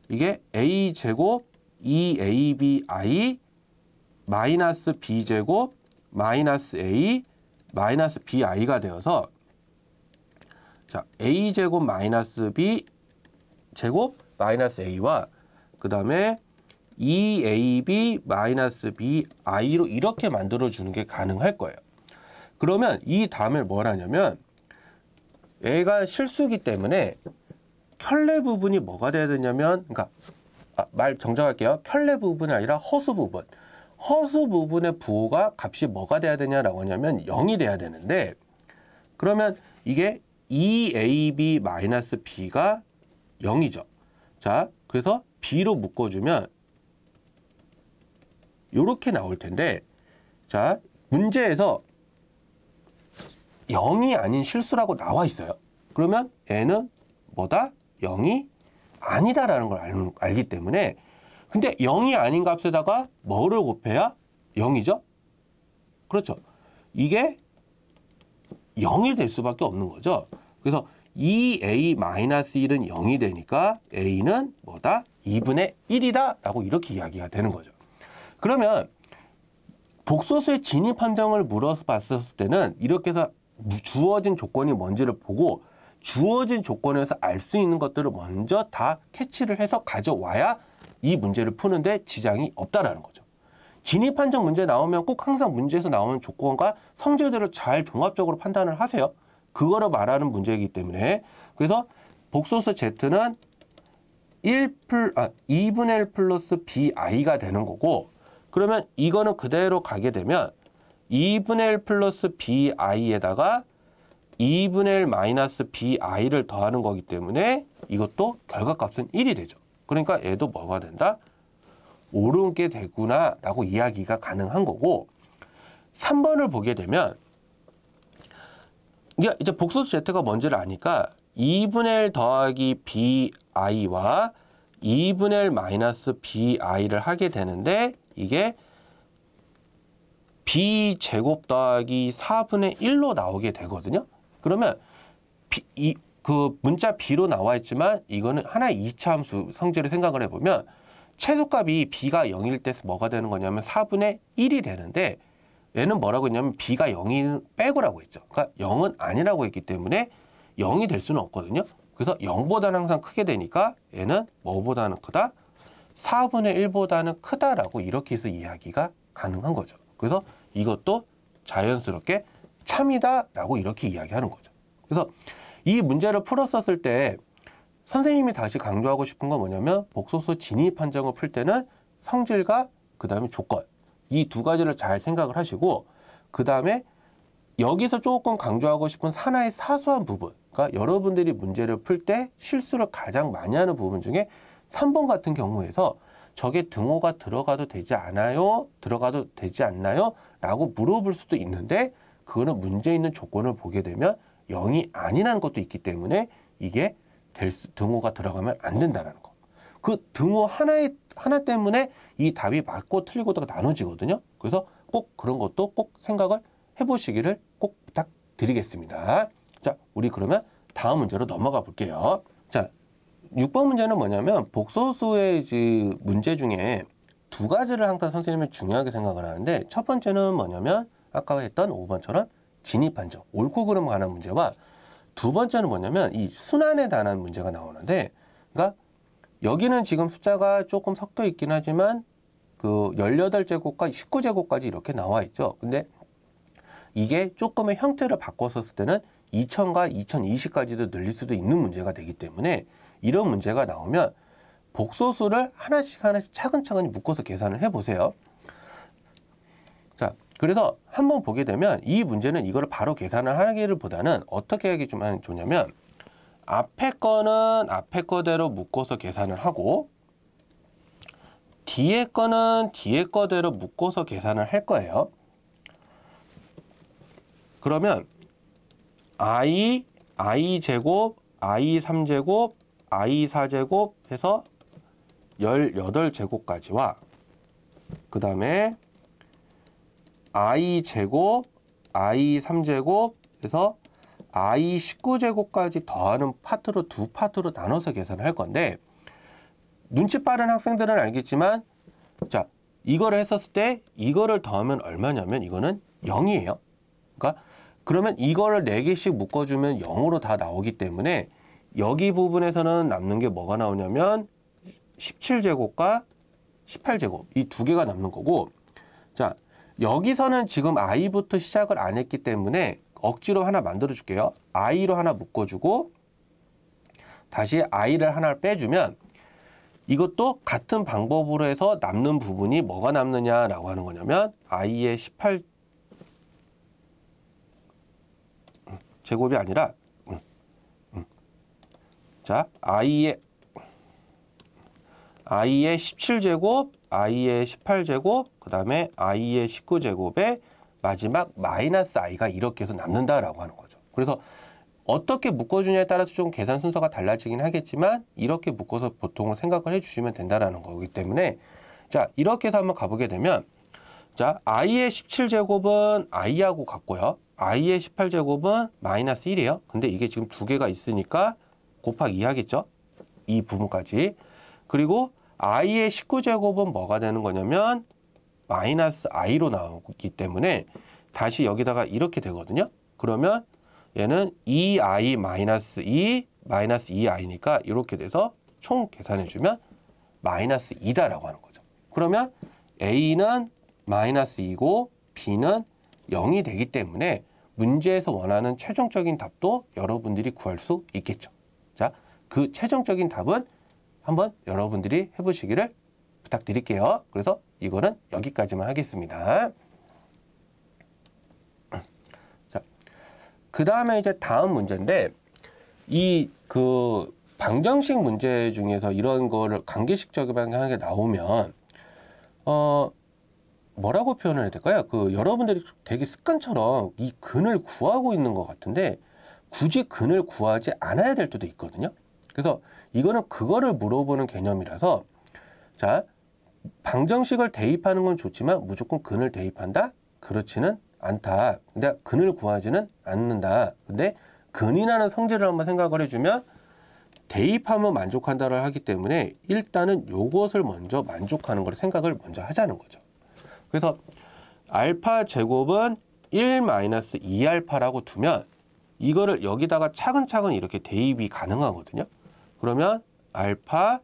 이게 a제곱 2abi 마이너스 b제곱 마이너스 a 마이너스 bi가 되어서, 자, a제곱 마이너스 b 제곱 마이너스 a와 그 다음에 2ab 마이너스 bi로 이렇게 만들어주는 게 가능할 거예요. 그러면 이 다음에 뭘 하냐면 얘가 실수이기 때문에 켤레 부분이 뭐가 돼야 되냐면, 그러니까 말 정정할게요. 켤레 부분이 아니라 허수 부분. 허수 부분의 부호가 값이 뭐가 돼야 되냐라고 하냐면 0이 돼야 되는데, 그러면 이게 2ab 마이너스 b가 0이죠. 자, 그래서 b로 묶어주면 이렇게 나올 텐데, 자, 문제에서 0이 아닌 실수라고 나와 있어요. 그러면 얘는 뭐다? 0이 아니다라는 걸 알기 때문에, 근데 0이 아닌 값에다가 뭐를 곱해야 0이죠? 그렇죠. 이게 0이 될 수밖에 없는 거죠. 그래서 2a-1은 0이 되니까 a는 뭐다? 2분의 1이다 라고 이렇게 이야기가 되는 거죠. 그러면 복소수의 진입 판정을 물어봤을 때는 이렇게 해서 주어진 조건이 뭔지를 보고 주어진 조건에서 알 수 있는 것들을 먼저 다 캐치를 해서 가져와야 이 문제를 푸는데 지장이 없다라는 거죠. 진입 판정 문제 나오면 꼭 항상 문제에서 나오는 조건과 성질들을 잘 종합적으로 판단을 하세요. 그거를 말하는 문제이기 때문에. 그래서 복소수 z는 2분의 1 플러스 bi가 되는 거고, 그러면 이거는 그대로 가게 되면 2분의 1 플러스 bi에다가 2분의 1 마이너스 bi를 더하는 거기 때문에 이것도 결과값은 1이 되죠. 그러니까 얘도 뭐가 된다? 옳은 게 되구나 라고 이야기가 가능한 거고, 3번을 보게 되면 이제 복소수 z가 뭔지를 아니까 2분의 1 더하기 bi와 2분의 1 마이너스 bi를 하게 되는데, 이게 b제곱 더하기 4분의 1로 나오게 되거든요. 그러면 그 문자 b로 나와 있지만 이거는 하나의 이차함수 성질을 생각을 해보면 최소값이 b가 0일 때 뭐가 되는 거냐면 4분의 1이 되는데 얘는 뭐라고 했냐면 b가 0이 빼고라고 했죠. 그러니까 0은 아니라고 했기 때문에 0이 될 수는 없거든요. 그래서 0보다는 항상 크게 되니까 얘는 뭐보다는 크다? 4분의 1보다는 크다라고 이렇게 해서 이야기가 가능한 거죠. 그래서 이것도 자연스럽게 참이다라고 이렇게 이야기하는 거죠. 그래서 이 문제를 풀었었을 때 선생님이 다시 강조하고 싶은 건 뭐냐면 복소수 진입 판정을 풀 때는 성질과 그 다음에 조건 이 두 가지를 잘 생각을 하시고 그 다음에 여기서 조금 강조하고 싶은 하나의 사소한 부분 그러니까 여러분들이 문제를 풀 때 실수를 가장 많이 하는 부분 중에 3번 같은 경우에서 저게 등호가 들어가도 되지 않아요? 들어가도 되지 않나요? 라고 물어볼 수도 있는데 그거는 문제 있는 조건을 보게 되면 0이 아니라는 것도 있기 때문에 이게 등호가 들어가면 안 된다는 거. 그 등호 하나 때문에 이 답이 맞고 틀리고가 나눠지거든요. 그래서 꼭 그런 것도 꼭 생각을 해보시기를 꼭 부탁드리겠습니다. 자, 우리 그러면 다음 문제로 넘어가 볼게요. 자, 6번 문제는 뭐냐면 복소수의 문제 중에 두 가지를 항상 선생님이 중요하게 생각을 하는데 첫 번째는 뭐냐면 아까 했던 5번처럼 진입 판정, 옳고 그름 관한 문제와 두 번째는 뭐냐면 이 순환에 관한 문제가 나오는데 그러니까 여기는 지금 숫자가 조금 섞여 있긴 하지만 그 18제곱과 19제곱까지 이렇게 나와 있죠. 근데 이게 조금의 형태를 바꿨었을 때는 2000과 2020까지도 늘릴 수도 있는 문제가 되기 때문에 이런 문제가 나오면 복소수를 하나씩 차근차근히 묶어서 계산을 해보세요. 자, 그래서 한번 보게 되면 이 문제는 이거를 바로 계산을 하기보다는 어떻게 하기 좀 하면 좋냐면 앞에 거는 앞에 거대로 묶어서 계산을 하고 뒤에 거는 뒤에 거대로 묶어서 계산을 할 거예요. 그러면 i제곱, i3제곱, i4제곱 해서 18제곱까지와 그 다음에 i제곱, i3제곱 해서 i19제곱까지 더하는 파트로 두 파트로 나눠서 계산을 할 건데 눈치 빠른 학생들은 알겠지만 자 이거를 했었을 때 이거를 더하면 얼마냐면 이거는 0이에요. 그러니까 그러면 이거를 4개씩 묶어주면 0으로 다 나오기 때문에 여기 부분에서는 남는 게 뭐가 나오냐면 17제곱과 18제곱 이 두 개가 남는 거고 자 여기서는 지금 i부터 시작을 안 했기 때문에 억지로 하나 만들어 줄게요. i로 하나 묶어주고 다시 i를 하나 빼주면 이것도 같은 방법으로 해서 남는 부분이 뭐가 남느냐라고 하는 거냐면 i의 18 제곱이 아니라 자 i의 17제곱, i의 18제곱, 그 다음에 i의 19제곱에 마지막 마이너스 i가 이렇게 해서 남는다라고 하는 거죠. 그래서 어떻게 묶어주냐에 따라서 좀 계산 순서가 달라지긴 하겠지만 이렇게 묶어서 보통은 생각을 해주시면 된다라는 거기 때문에 자 이렇게 해서 한번 가보게 되면 자 i의 17제곱은 i하고 같고요. i의 18제곱은 마이너스 1이에요. 근데 이게 지금 두 개가 있으니까 곱하기 2 하겠죠. 이 부분까지. 그리고 i의 19제곱은 뭐가 되는 거냐면 마이너스 i로 나오기 때문에 다시 여기다가 이렇게 되거든요. 그러면 얘는 2i 마이너스 2 마이너스 2i니까 이렇게 돼서 총 계산해주면 마이너스 2다라고 하는 거죠. 그러면 a는 마이너스 2고 b는 0이 되기 때문에 문제에서 원하는 최종적인 답도 여러분들이 구할 수 있겠죠. 자, 그 최종적인 답은 한번 여러분들이 해보시기를 부탁드릴게요. 그래서 이거는 여기까지만 하겠습니다. 자, 그 다음에 이제 다음 문제인데 이 그 방정식 문제 중에서 이런 거를 관계식적하게 나오면 뭐라고 표현을 해야 될까요? 그 여러분들이 되게 습관처럼 이 근을 구하고 있는 것 같은데 굳이 근을 구하지 않아야 될 때도 있거든요. 그래서 이거는 그거를 물어보는 개념이라서 자 방정식을 대입하는 건 좋지만 무조건 근을 대입한다? 그렇지는 않다. 근데 근을 구하지는 않는다. 근데 근이라는 성질을 한번 생각을 해주면 대입하면 만족한다를 하기 때문에 일단은 요것을 먼저 만족하는 걸 생각을 먼저 하자는 거죠. 그래서 알파 제곱은 1 마이너스 2알파라고 두면 이거를 여기다가 차근차근 이렇게 대입이 가능하거든요. 그러면 알파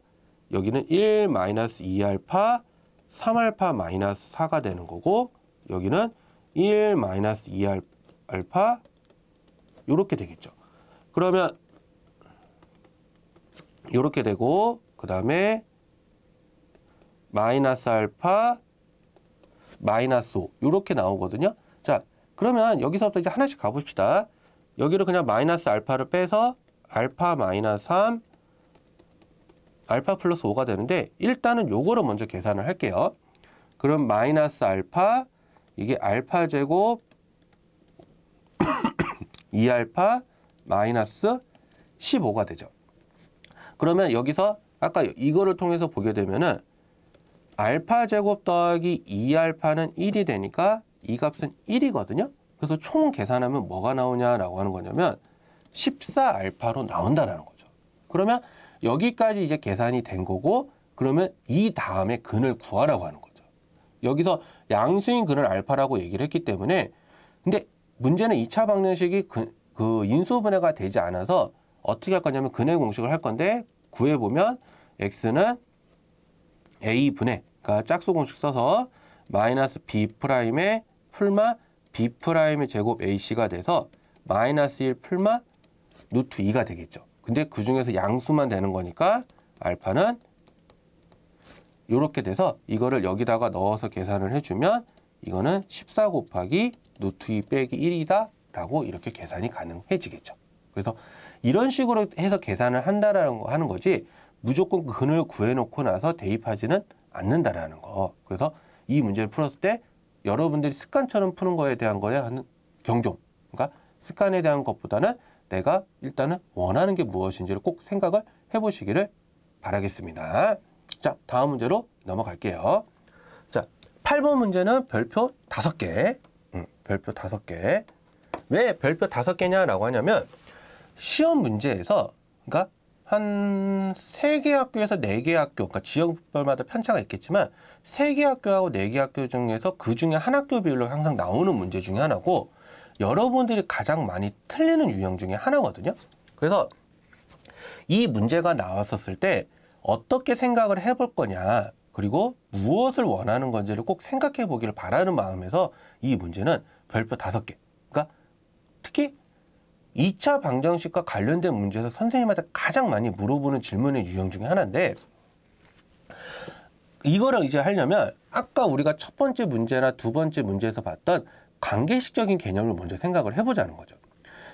여기는 1 마이너스 2알파 3알파 마이너스 4가 되는 거고 여기는 1 마이너스 2알파 이렇게 되겠죠. 그러면 이렇게 되고 그 다음에 마이너스 알파 마이너스 5 이렇게 나오거든요. 자, 그러면 여기서부터 이제 하나씩 가봅시다. 여기를 그냥 마이너스 알파를 빼서 알파 마이너스 3 알파 플러스 5가 되는데 일단은 요거를 먼저 계산을 할게요. 그럼 마이너스 알파 이게 알파 제곱 2알파 마이너스 15가 되죠. 그러면 여기서 아까 이거를 통해서 보게 되면은 알파 제곱 더하기 2알파는 1이 되니까 이 값은 1이거든요. 그래서 총 계산하면 뭐가 나오냐라고 하는 거냐면 14알파로 나온다라는 거죠. 그러면 여기까지 이제 계산이 된 거고 그러면 이 다음에 근을 구하라고 하는 거죠. 여기서 양수인 근을 알파라고 얘기를 했기 때문에 근데 문제는 2차 방정식이 그 인수분해가 되지 않아서 어떻게 할 거냐면 근의 공식을 할 건데 구해보면 x는 a분의 그러니까 짝수 공식 써서 마이너스 b'의 풀마 b'의 제곱 ac가 돼서 마이너스 1 풀마 루트 2가 되겠죠. 근데 그 중에서 양수만 되는 거니까 알파는 이렇게 돼서 이거를 여기다가 넣어서 계산을 해주면 이거는 14 곱하기 루트 2 빼기 1이다 라고 이렇게 계산이 가능해지겠죠. 그래서 이런 식으로 해서 계산을 한다라는 거 하는 거지 무조건 근을 구해놓고 나서 대입하지는 않는다라는 거. 그래서 이 문제를 풀었을 때 여러분들이 습관처럼 푸는 거에 대한 거에 하는 경종. 그러니까 습관에 대한 것보다는 내가 일단은 원하는 게 무엇인지를 꼭 생각을 해보시기를 바라겠습니다. 자, 다음 문제로 넘어갈게요. 자, 8번 문제는 별표 5개. 별표 5개. 왜 별표 5개냐라고 하냐면 시험 문제에서 그러니까 한 3개 학교에서 4개 학교, 그러니까 지역별마다 편차가 있겠지만 3개 학교하고 4개 학교 중에서 그 중에 한 학교 비율로 항상 나오는 문제 중에 하나고 여러분들이 가장 많이 틀리는 유형 중에 하나거든요. 그래서 이 문제가 나왔었을 때 어떻게 생각을 해볼 거냐 그리고 무엇을 원하는 건지를 꼭 생각해 보기를 바라는 마음에서 이 문제는 별표 5개. 그러니까 특히 2차 방정식과 관련된 문제에서 선생님한테 가장 많이 물어보는 질문의 유형 중에 하나인데 이거를 이제 하려면 아까 우리가 첫 번째 문제나 두 번째 문제에서 봤던 관계식적인 개념을 먼저 생각을 해보자는 거죠.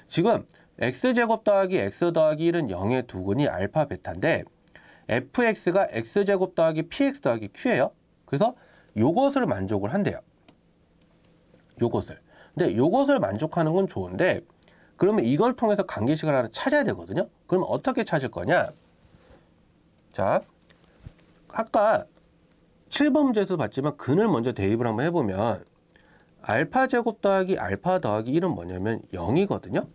지금 x제곱 더하기 x 더하기 1은 0의 두근이 알파 베타인데 fx가 x제곱 더하기 px 더하기 q예요. 그래서 요것을 만족을 한대요. 요것을. 근데 요것을 만족하는 건 좋은데 그러면 이걸 통해서 관계식을 하나 찾아야 되거든요. 그럼 어떻게 찾을 거냐? 자, 아까 7번 문제에서 봤지만 근을 먼저 대입을 한번 해보면 알파 제곱 더하기 알파 더하기 1은 뭐냐면 0이거든요.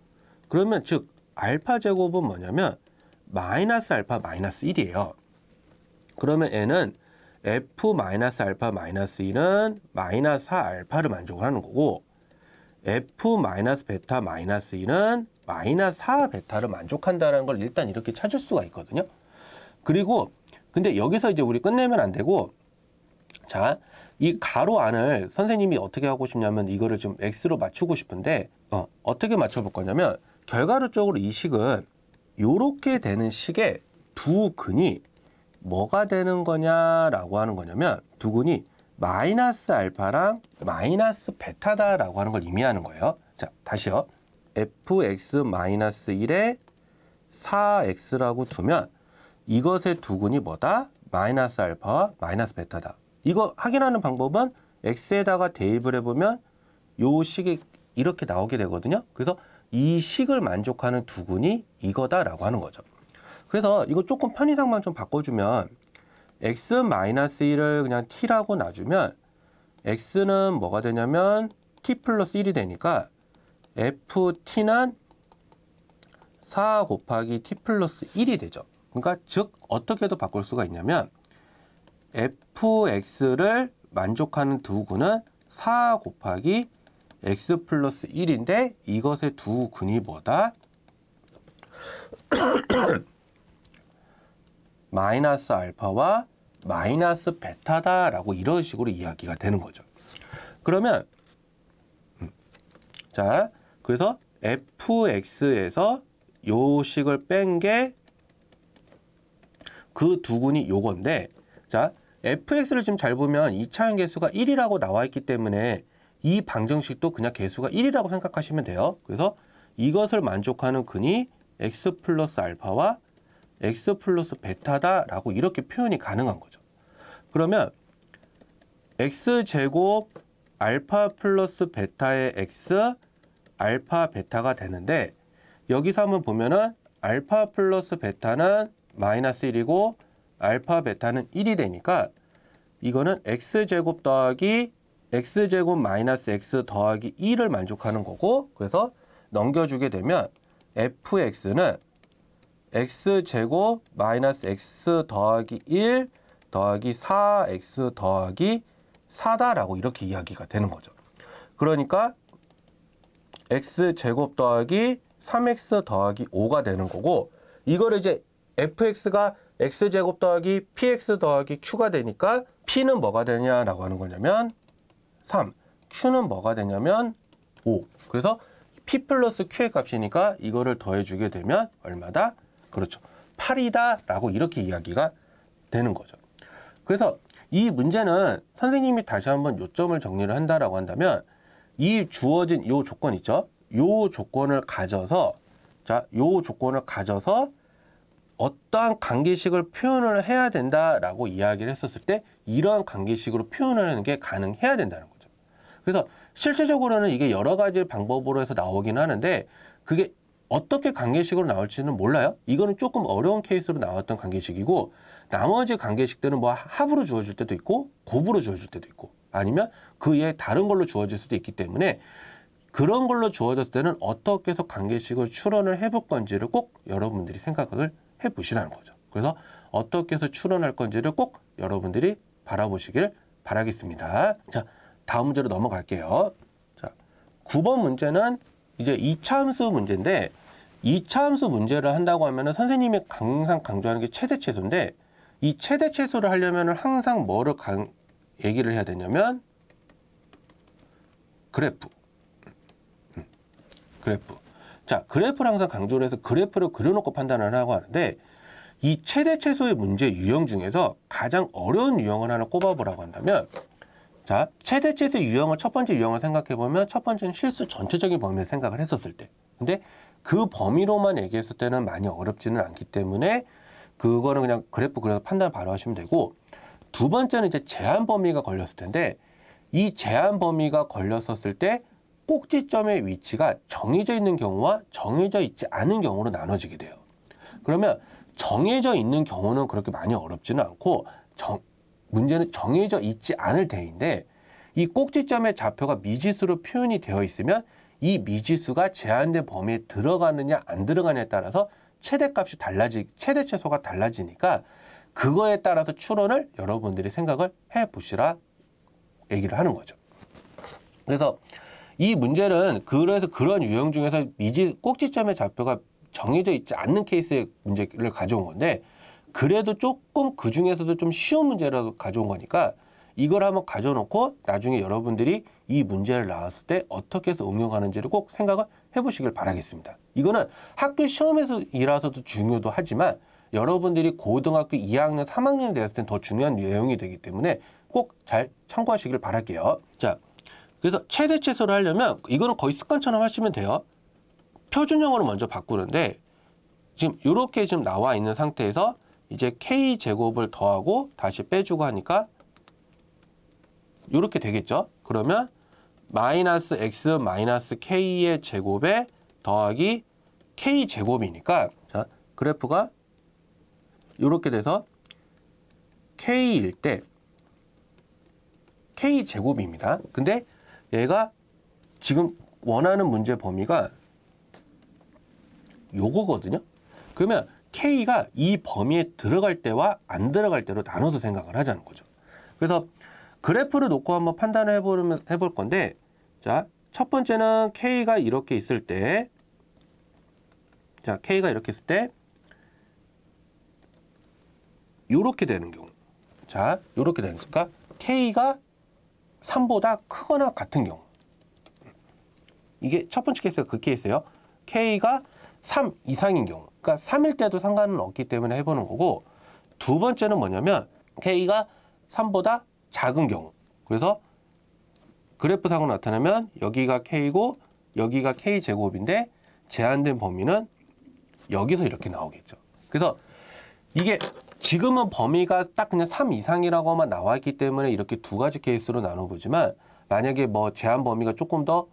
그러면 즉 알파 제곱은 뭐냐면 마이너스 알파 마이너스 1이에요. 그러면 n은 f 마이너스 알파 마이너스 1은 마이너스 4 알파를 만족을 하는 거고 f 마이너스 베타 마이너스 1은 마이너스 4 베타를 만족한다는 걸 일단 이렇게 찾을 수가 있거든요. 그리고 근데 여기서 이제 우리 끝내면 안 되고 자, 이 가로 안을 선생님이 어떻게 하고 싶냐면 이거를 좀 x로 맞추고 싶은데 어떻게 맞춰볼 거냐면 결과로 쪽으로 이 식은 요렇게 되는 식의 두 근이 뭐가 되는 거냐라고 하는 거냐면 두 근이 마이너스 알파랑 마이너스 베타다라고 하는 걸 의미하는 거예요. 자, 다시요. fx 마이너스 1에 4x라고 두면 이것의 두 근이 뭐다? 마이너스 알파와 마이너스 베타다. 이거 확인하는 방법은 x에다가 대입을 해보면 요 식이 이렇게 나오게 되거든요. 그래서 이 식을 만족하는 두 근이 이거다라고 하는 거죠. 그래서 이거 조금 편의상만 좀 바꿔주면 x-1을 그냥 t라고 놔주면 x는 뭐가 되냐면 t 플러스 1이 되니까 ft는 4 곱하기 t 플러스 1이 되죠. 그러니까 즉 어떻게도 바꿀 수가 있냐면 fx를 만족하는 두근은 4 곱하기 x 플러스 1인데 이것의 두근이 뭐다? 마이너스 알파와 마이너스 베타다라고 이런 식으로 이야기가 되는 거죠. 그러면 자, 그래서 fx에서 요 식을 뺀 게 그 두근이 요건데, 자, fx를 지금 잘 보면 2차원 개수가 1이라고 나와 있기 때문에 이 방정식도 그냥 개수가 1이라고 생각하시면 돼요. 그래서 이것을 만족하는 근이 x 플러스 알파와 x 플러스 베타다라고 이렇게 표현이 가능한 거죠. 그러면 x제곱 알파 플러스 베타의 x 알파 베타가 되는데, 여기서 한번 보면은 알파 플러스 베타는 마이너스 1이고 알파 베타는 1이 되니까 이거는 x제곱 더하기 x제곱 마이너스 x 더하기 2를 만족하는 거고, 그래서 넘겨주게 되면 fx는 x제곱 마이너스 x 더하기 1 더하기 4x 더하기 4다라고 이렇게 이야기가 되는 거죠. 그러니까 x제곱 더하기 3x 더하기 5가 되는 거고, 이거를 이제 fx가 x제곱 더하기 px 더하기 q가 되니까 p는 뭐가 되냐라고 하는 거냐면 3, q는 뭐가 되냐면 5. 그래서 p 플러스 q의 값이니까 이거를 더해주게 되면 얼마다? 그렇죠. 8이다 라고 이렇게 이야기가 되는 거죠. 그래서 이 문제는 선생님이 다시 한번 요점을 정리를 한다라고 한다면, 이 주어진 요 조건 있죠? 요 조건을 가져서, 자, 요 조건을 가져서 어떠한 관계식을 표현을 해야 된다라고 이야기를 했었을 때 이러한 관계식으로 표현을 하는 게 가능해야 된다는 거죠. 그래서 실질적으로는 이게 여러 가지 방법으로 해서 나오긴 하는데 그게 어떻게 관계식으로 나올지는 몰라요. 이거는 조금 어려운 케이스로 나왔던 관계식이고, 나머지 관계식들은 뭐 합으로 주어질 때도 있고 곱으로 주어질 때도 있고 아니면 그 외에 다른 걸로 주어질 수도 있기 때문에 그런 걸로 주어졌을 때는 어떻게 해서 관계식을 추론을 해볼 건지를 꼭 여러분들이 생각을 해보시라는 거죠. 그래서 어떻게 해서 추론할 건지를 꼭 여러분들이 바라보시길 바라겠습니다. 자, 다음 문제로 넘어갈게요. 자, 9번 문제는 이제 2차 함수 문제인데, 2차 함수 문제를 한다고 하면은 선생님이 항상 강조하는 게 최대 최소인데, 이 최대 최소를 하려면 항상 뭐를 얘기를 해야 되냐면 그래프. 그래프. 자, 그래프를 항상 강조를 해서 그래프를 그려놓고 판단을 하고 하는데, 이 최대 최소의 문제 유형 중에서 가장 어려운 유형을 하나 꼽아보라고 한다면, 자, 최대 최소 유형을 첫 번째 유형을 생각해 보면 첫 번째는 실수 전체적인 범위를 생각을 했었을 때, 근데 그 범위로만 얘기했을 때는 많이 어렵지는 않기 때문에 그거는 그냥 그래프 그려서 판단 바로 하시면 되고, 두 번째는 이제 제한 범위가 걸렸을 텐데, 이 제한 범위가 걸렸었을 때 꼭지점의 위치가 정해져 있는 경우와 정해져 있지 않은 경우로 나눠지게 돼요. 그러면 정해져 있는 경우는 그렇게 많이 어렵지는 않고, 문제는 정해져 있지 않을 때인데, 이 꼭지점의 좌표가 미지수로 표현이 되어 있으면 이 미지수가 제한된 범위에 들어가느냐 안 들어가느냐에 따라서 최대값이 최대 최소가 달라지니까 그거에 따라서 추론을 여러분들이 생각을 해보시라 얘기를 하는 거죠. 그래서 이 문제는 그래서 그런 유형 중에서 꼭지점의 좌표가 정해져 있지 않는 케이스의 문제를 가져온 건데, 그래도 조금 그 중에서도 좀 쉬운 문제라도 가져온 거니까 이걸 한번 가져놓고 나중에 여러분들이 이 문제를 나왔을 때 어떻게 해서 응용하는지를 꼭 생각을 해보시길 바라겠습니다. 이거는 학교 시험에서이라서도 중요도 하지만 여러분들이 고등학교 2학년, 3학년이 되었을 땐 더 중요한 내용이 되기 때문에 꼭 잘 참고하시길 바랄게요. 자, 그래서 최대 최소를 하려면 이거는 거의 습관처럼 하시면 돼요. 표준형으로 먼저 바꾸는데, 지금 이렇게 지금 나와 있는 상태에서 이제 k제곱을 더하고 다시 빼주고 하니까 이렇게 되겠죠. 그러면 마이너스 x 마이너스 k의 제곱에 더하기 k제곱이니까, 자, 그래프가 이렇게 돼서 k일 때 k제곱입니다. 근데 얘가 지금 원하는 문제 범위가 요거거든요. 그러면 K가 이 범위에 들어갈 때와 안 들어갈 때로 나눠서 생각을 하자는 거죠. 그래서 그래프를 놓고 한번 판단을 해볼 건데, 자, 첫 번째는 K가 이렇게 있을 때, 자, K가 이렇게 있을 때, 요렇게 되는 경우. 자, 요렇게 되는 거. 그러니까 K가 3보다 크거나 같은 경우. 이게 첫 번째 케이스가 그 케이스예요. K가 3 이상인 경우. 그러니까 3일 때도 상관은 없기 때문에 해보는 거고, 두 번째는 뭐냐면 K가 3보다 작은 경우. 그래서 그래프상으로 나타나면 여기가 K고 여기가 K제곱인데 제한된 범위는 여기서 이렇게 나오겠죠. 그래서 이게 지금은 범위가 딱 그냥 3 이상이라고만 나와 있기 때문에 이렇게 두 가지 케이스로 나눠보지만, 만약에 뭐 제한 범위가 조금 더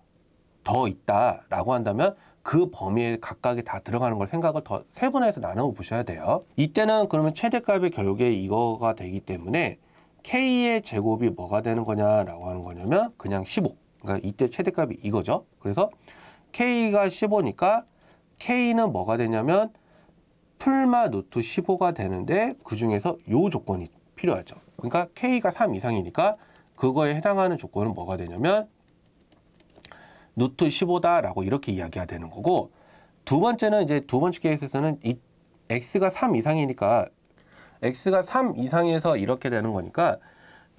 있다라고 한다면 그 범위에 각각에 다 들어가는 걸 생각을 더 세분화해서 나눠 보셔야 돼요. 이때는 그러면 최대값이 결국에 이거가 되기 때문에 K의 제곱이 뭐가 되는 거냐라고 하는 거냐면 그냥 15. 그러니까 이때 최대값이 이거죠. 그래서 K가 15니까 K는 뭐가 되냐면 풀마 루트 15가 되는데, 그 중에서 요 조건이 필요하죠. 그러니까 K가 3 이상이니까 그거에 해당하는 조건은 뭐가 되냐면 루트 15다라고 이렇게 이야기가 되는 거고, 두 번째는 이제 두 번째 케이스에서는 이 X가 3 이상이니까 X가 3 이상에서 이렇게 되는 거니까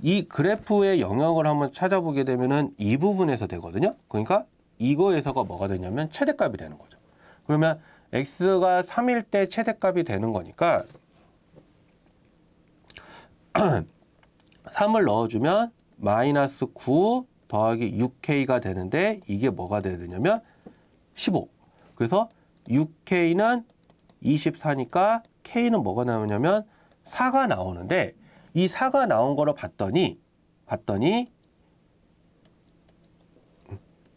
이 그래프의 영역을 한번 찾아보게 되면은 이 부분에서 되거든요. 그러니까 이거에서가 뭐가 되냐면 최대값이 되는 거죠. 그러면 X가 3일 때 최대값이 되는 거니까 3을 넣어주면 마이너스 9 더하기 6K가 되는데, 이게 뭐가 돼야 되냐면 15. 그래서 6K는 24니까 K는 뭐가 나오냐면 4가 나오는데, 이 4가 나온 거로 봤더니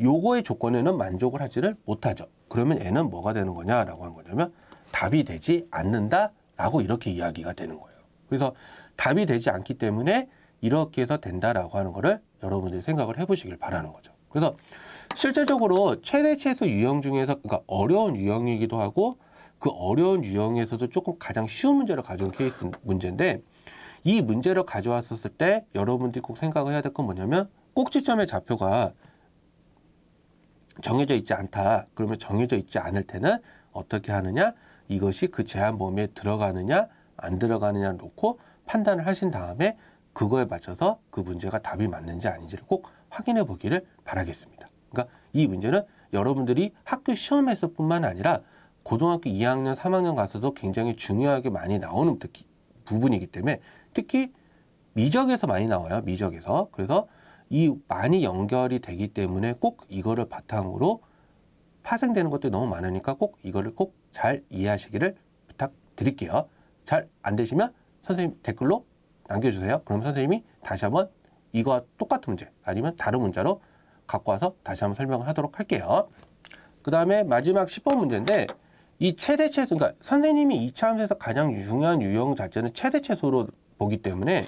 요거의 조건에는 만족을 하지를 못하죠. 그러면 얘는 뭐가 되는 거냐라고 하는 거냐면 답이 되지 않는다라고 이렇게 이야기가 되는 거예요. 그래서 답이 되지 않기 때문에 이렇게 해서 된다라고 하는 거를 여러분들이 생각을 해보시길 바라는 거죠. 그래서 실질적으로 최대 최소 유형 중에서, 그러니까 어려운 유형이기도 하고 그 어려운 유형에서도 조금 가장 쉬운 문제를 가져온 케이스 문제인데, 이 문제를 가져왔었을 때 여러분들이 꼭 생각을 해야 될 건 뭐냐면 꼭지점의 좌표가 정해져 있지 않다. 그러면 정해져 있지 않을 때는 어떻게 하느냐? 이것이 그 제한 범위에 들어가느냐 안 들어가느냐를 놓고 판단을 하신 다음에 그거에 맞춰서 그 문제가 답이 맞는지 아닌지를 꼭 확인해 보기를 바라겠습니다. 그러니까 이 문제는 여러분들이 학교 시험에서 뿐만 아니라 고등학교 2학년, 3학년 가서도 굉장히 중요하게 많이 나오는 특히 부분이기 때문에, 특히 미적에서 많이 나와요. 미적에서. 그래서 이 많이 연결이 되기 때문에 꼭 이거를 바탕으로 파생되는 것들이 너무 많으니까 꼭 이거를 꼭 잘 이해하시기를 부탁드릴게요. 잘 안 되시면 선생님 댓글로 남겨주세요. 그럼 선생님이 다시 한번 이거와 똑같은 문제 아니면 다른 문자로 갖고 와서 다시 한번 설명을 하도록 할게요. 그 다음에 마지막 10번 문제인데, 이 최대 최소, 그러니까 선생님이 이 차원에서 가장 중요한 유형 자체는 최대 최소로 보기 때문에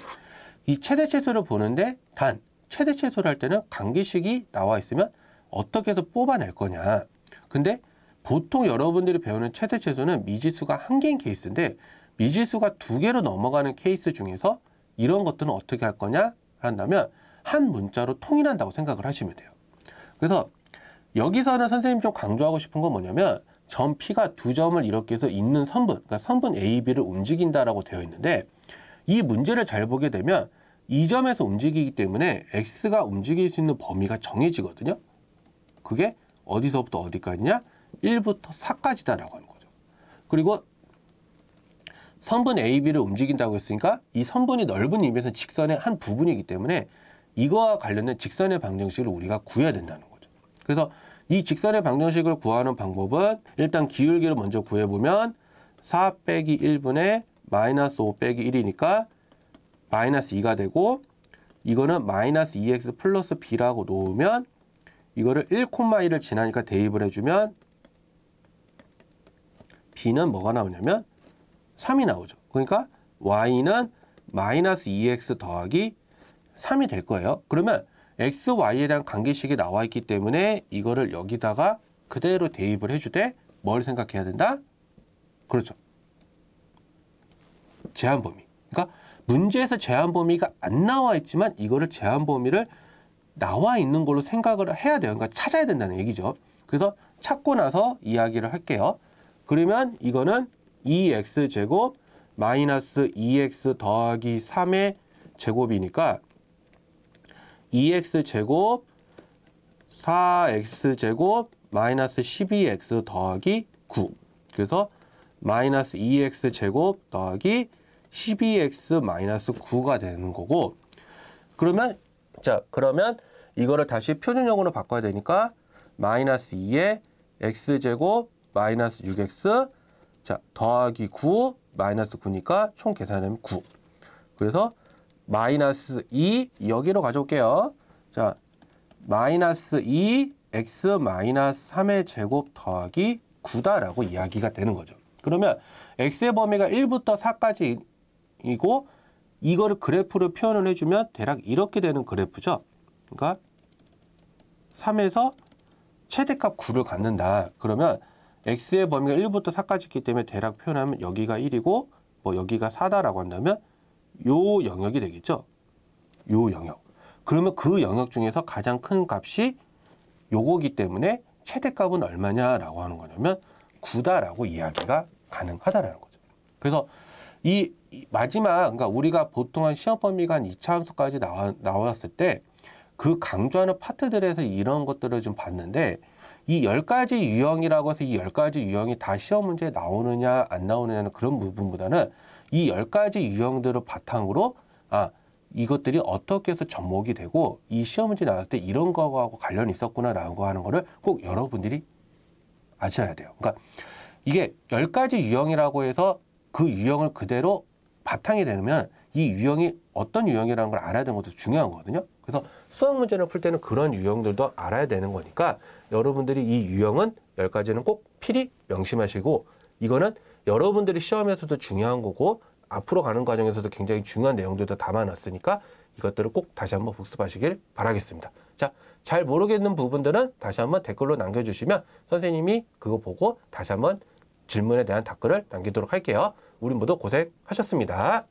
이 최대 최소를 보는데, 단 최대 최소를 할 때는 관계식이 나와 있으면 어떻게 해서 뽑아낼 거냐. 근데 보통 여러분들이 배우는 최대 최소는 미지수가 1개인 케이스인데, 미지수가 2개로 넘어가는 케이스 중에서 이런 것들은 어떻게 할 거냐 한다면 한 문자로 통일한다고 생각을 하시면 돼요. 그래서 여기서는 선생님 좀 강조하고 싶은 건 뭐냐면, 점 P가 2점을 이렇게 해서 있는 선분, 그러니까 선분 A, B를 움직인다라고 되어 있는데, 이 문제를 잘 보게 되면 이 점에서 움직이기 때문에 X가 움직일 수 있는 범위가 정해지거든요. 그게 어디서부터 어디까지냐? 1부터 4까지다라고 하는 거죠. 그리고 선분 A, B를 움직인다고 했으니까 이 선분이 넓은 의미에서 직선의 한 부분이기 때문에 이거와 관련된 직선의 방정식을 우리가 구해야 된다는 거죠. 그래서 이 직선의 방정식을 구하는 방법은 일단 기울기를 먼저 구해보면 4 빼기 1분의 마이너스 5 빼기 1이니까 마이너스 2가 되고, 이거는 마이너스 2x 플러스 b라고 놓으면 이거를 1,1을 지나니까 대입을 해주면 b는 뭐가 나오냐면 3이 나오죠. 그러니까 y는 마이너스 2x 더하기 3이 될 거예요. 그러면 x, y에 대한 관계식이 나와 있기 때문에 이거를 여기다가 그대로 대입을 해주되 뭘 생각해야 된다? 그렇죠. 제한 범위. 그러니까 문제에서 제한 범위가 안 나와 있지만 이거를 제한 범위를 나와 있는 걸로 생각을 해야 돼요. 그러니까 찾아야 된다는 얘기죠. 그래서 찾고 나서 이야기를 할게요. 그러면 이거는 2x제곱 마이너스 2x 더하기 3의 제곱이니까 2x제곱 4x제곱 마이너스 12x 더하기 9. 그래서 마이너스 2x제곱 더하기 12x 마이너스 9가 되는 거고, 그러면 그러면 이거를 다시 표준형으로 바꿔야 되니까 마이너스 2에 x제곱 마이너스 6x 더하기 9 마이너스 9니까 총 계산하면 9. 그래서 마이너스 2 여기로 가져올게요. 자, 마이너스 2 x 마이너스 3의 제곱 더하기 9다라고 이야기가 되는 거죠. 그러면 x의 범위가 1부터 4까지이고 이거를 그래프로 표현을 해주면 대략 이렇게 되는 그래프죠. 그러니까 3에서 최대값 9를 갖는다. 그러면 x의 범위가 1부터 4까지 있기 때문에 대략 표현하면 여기가 1이고 뭐 여기가 4다라고 한다면 요 영역이 되겠죠. 요 영역. 그러면 그 영역 중에서 가장 큰 값이 요거기 때문에 최대값은 얼마냐라고 하는 거냐면 9다라고 이야기가 가능하다라는 거죠. 그래서 이 마지막, 그러니까 우리가 보통 한 시험 범위가 한 2차 함수까지 나왔을 때 그 강조하는 파트들에서 이런 것들을 좀 봤는데, 이 10가지 유형이라고 해서 이 10가지 유형이 다 시험 문제에 나오느냐 안 나오느냐는 그런 부분보다는 이 10가지 유형들을 바탕으로 이것들이 어떻게 해서 접목이 되고 이 시험 문제 나왔을 때 이런 거하고 관련이 있었구나라고 하는 거를 꼭 여러분들이 아셔야 돼요. 그러니까 이게 10가지 유형이라고 해서 그 유형을 그대로 바탕이 되면 이 유형이 어떤 유형이라는 걸 알아야 되는 것도 중요한 거거든요. 그래서 수학 문제를 풀 때는 그런 유형들도 알아야 되는 거니까 여러분들이 이 유형은 10가지는 꼭 필히 명심하시고, 이거는 여러분들이 시험에서도 중요한 거고 앞으로 가는 과정에서도 굉장히 중요한 내용들도 담아놨으니까 이것들을 꼭 다시 한번 복습하시길 바라겠습니다. 자, 잘 모르겠는 부분들은 다시 한번 댓글로 남겨주시면 선생님이 그거 보고 다시 한번 질문에 대한 답글을 남기도록 할게요. 우리 모두 고생하셨습니다.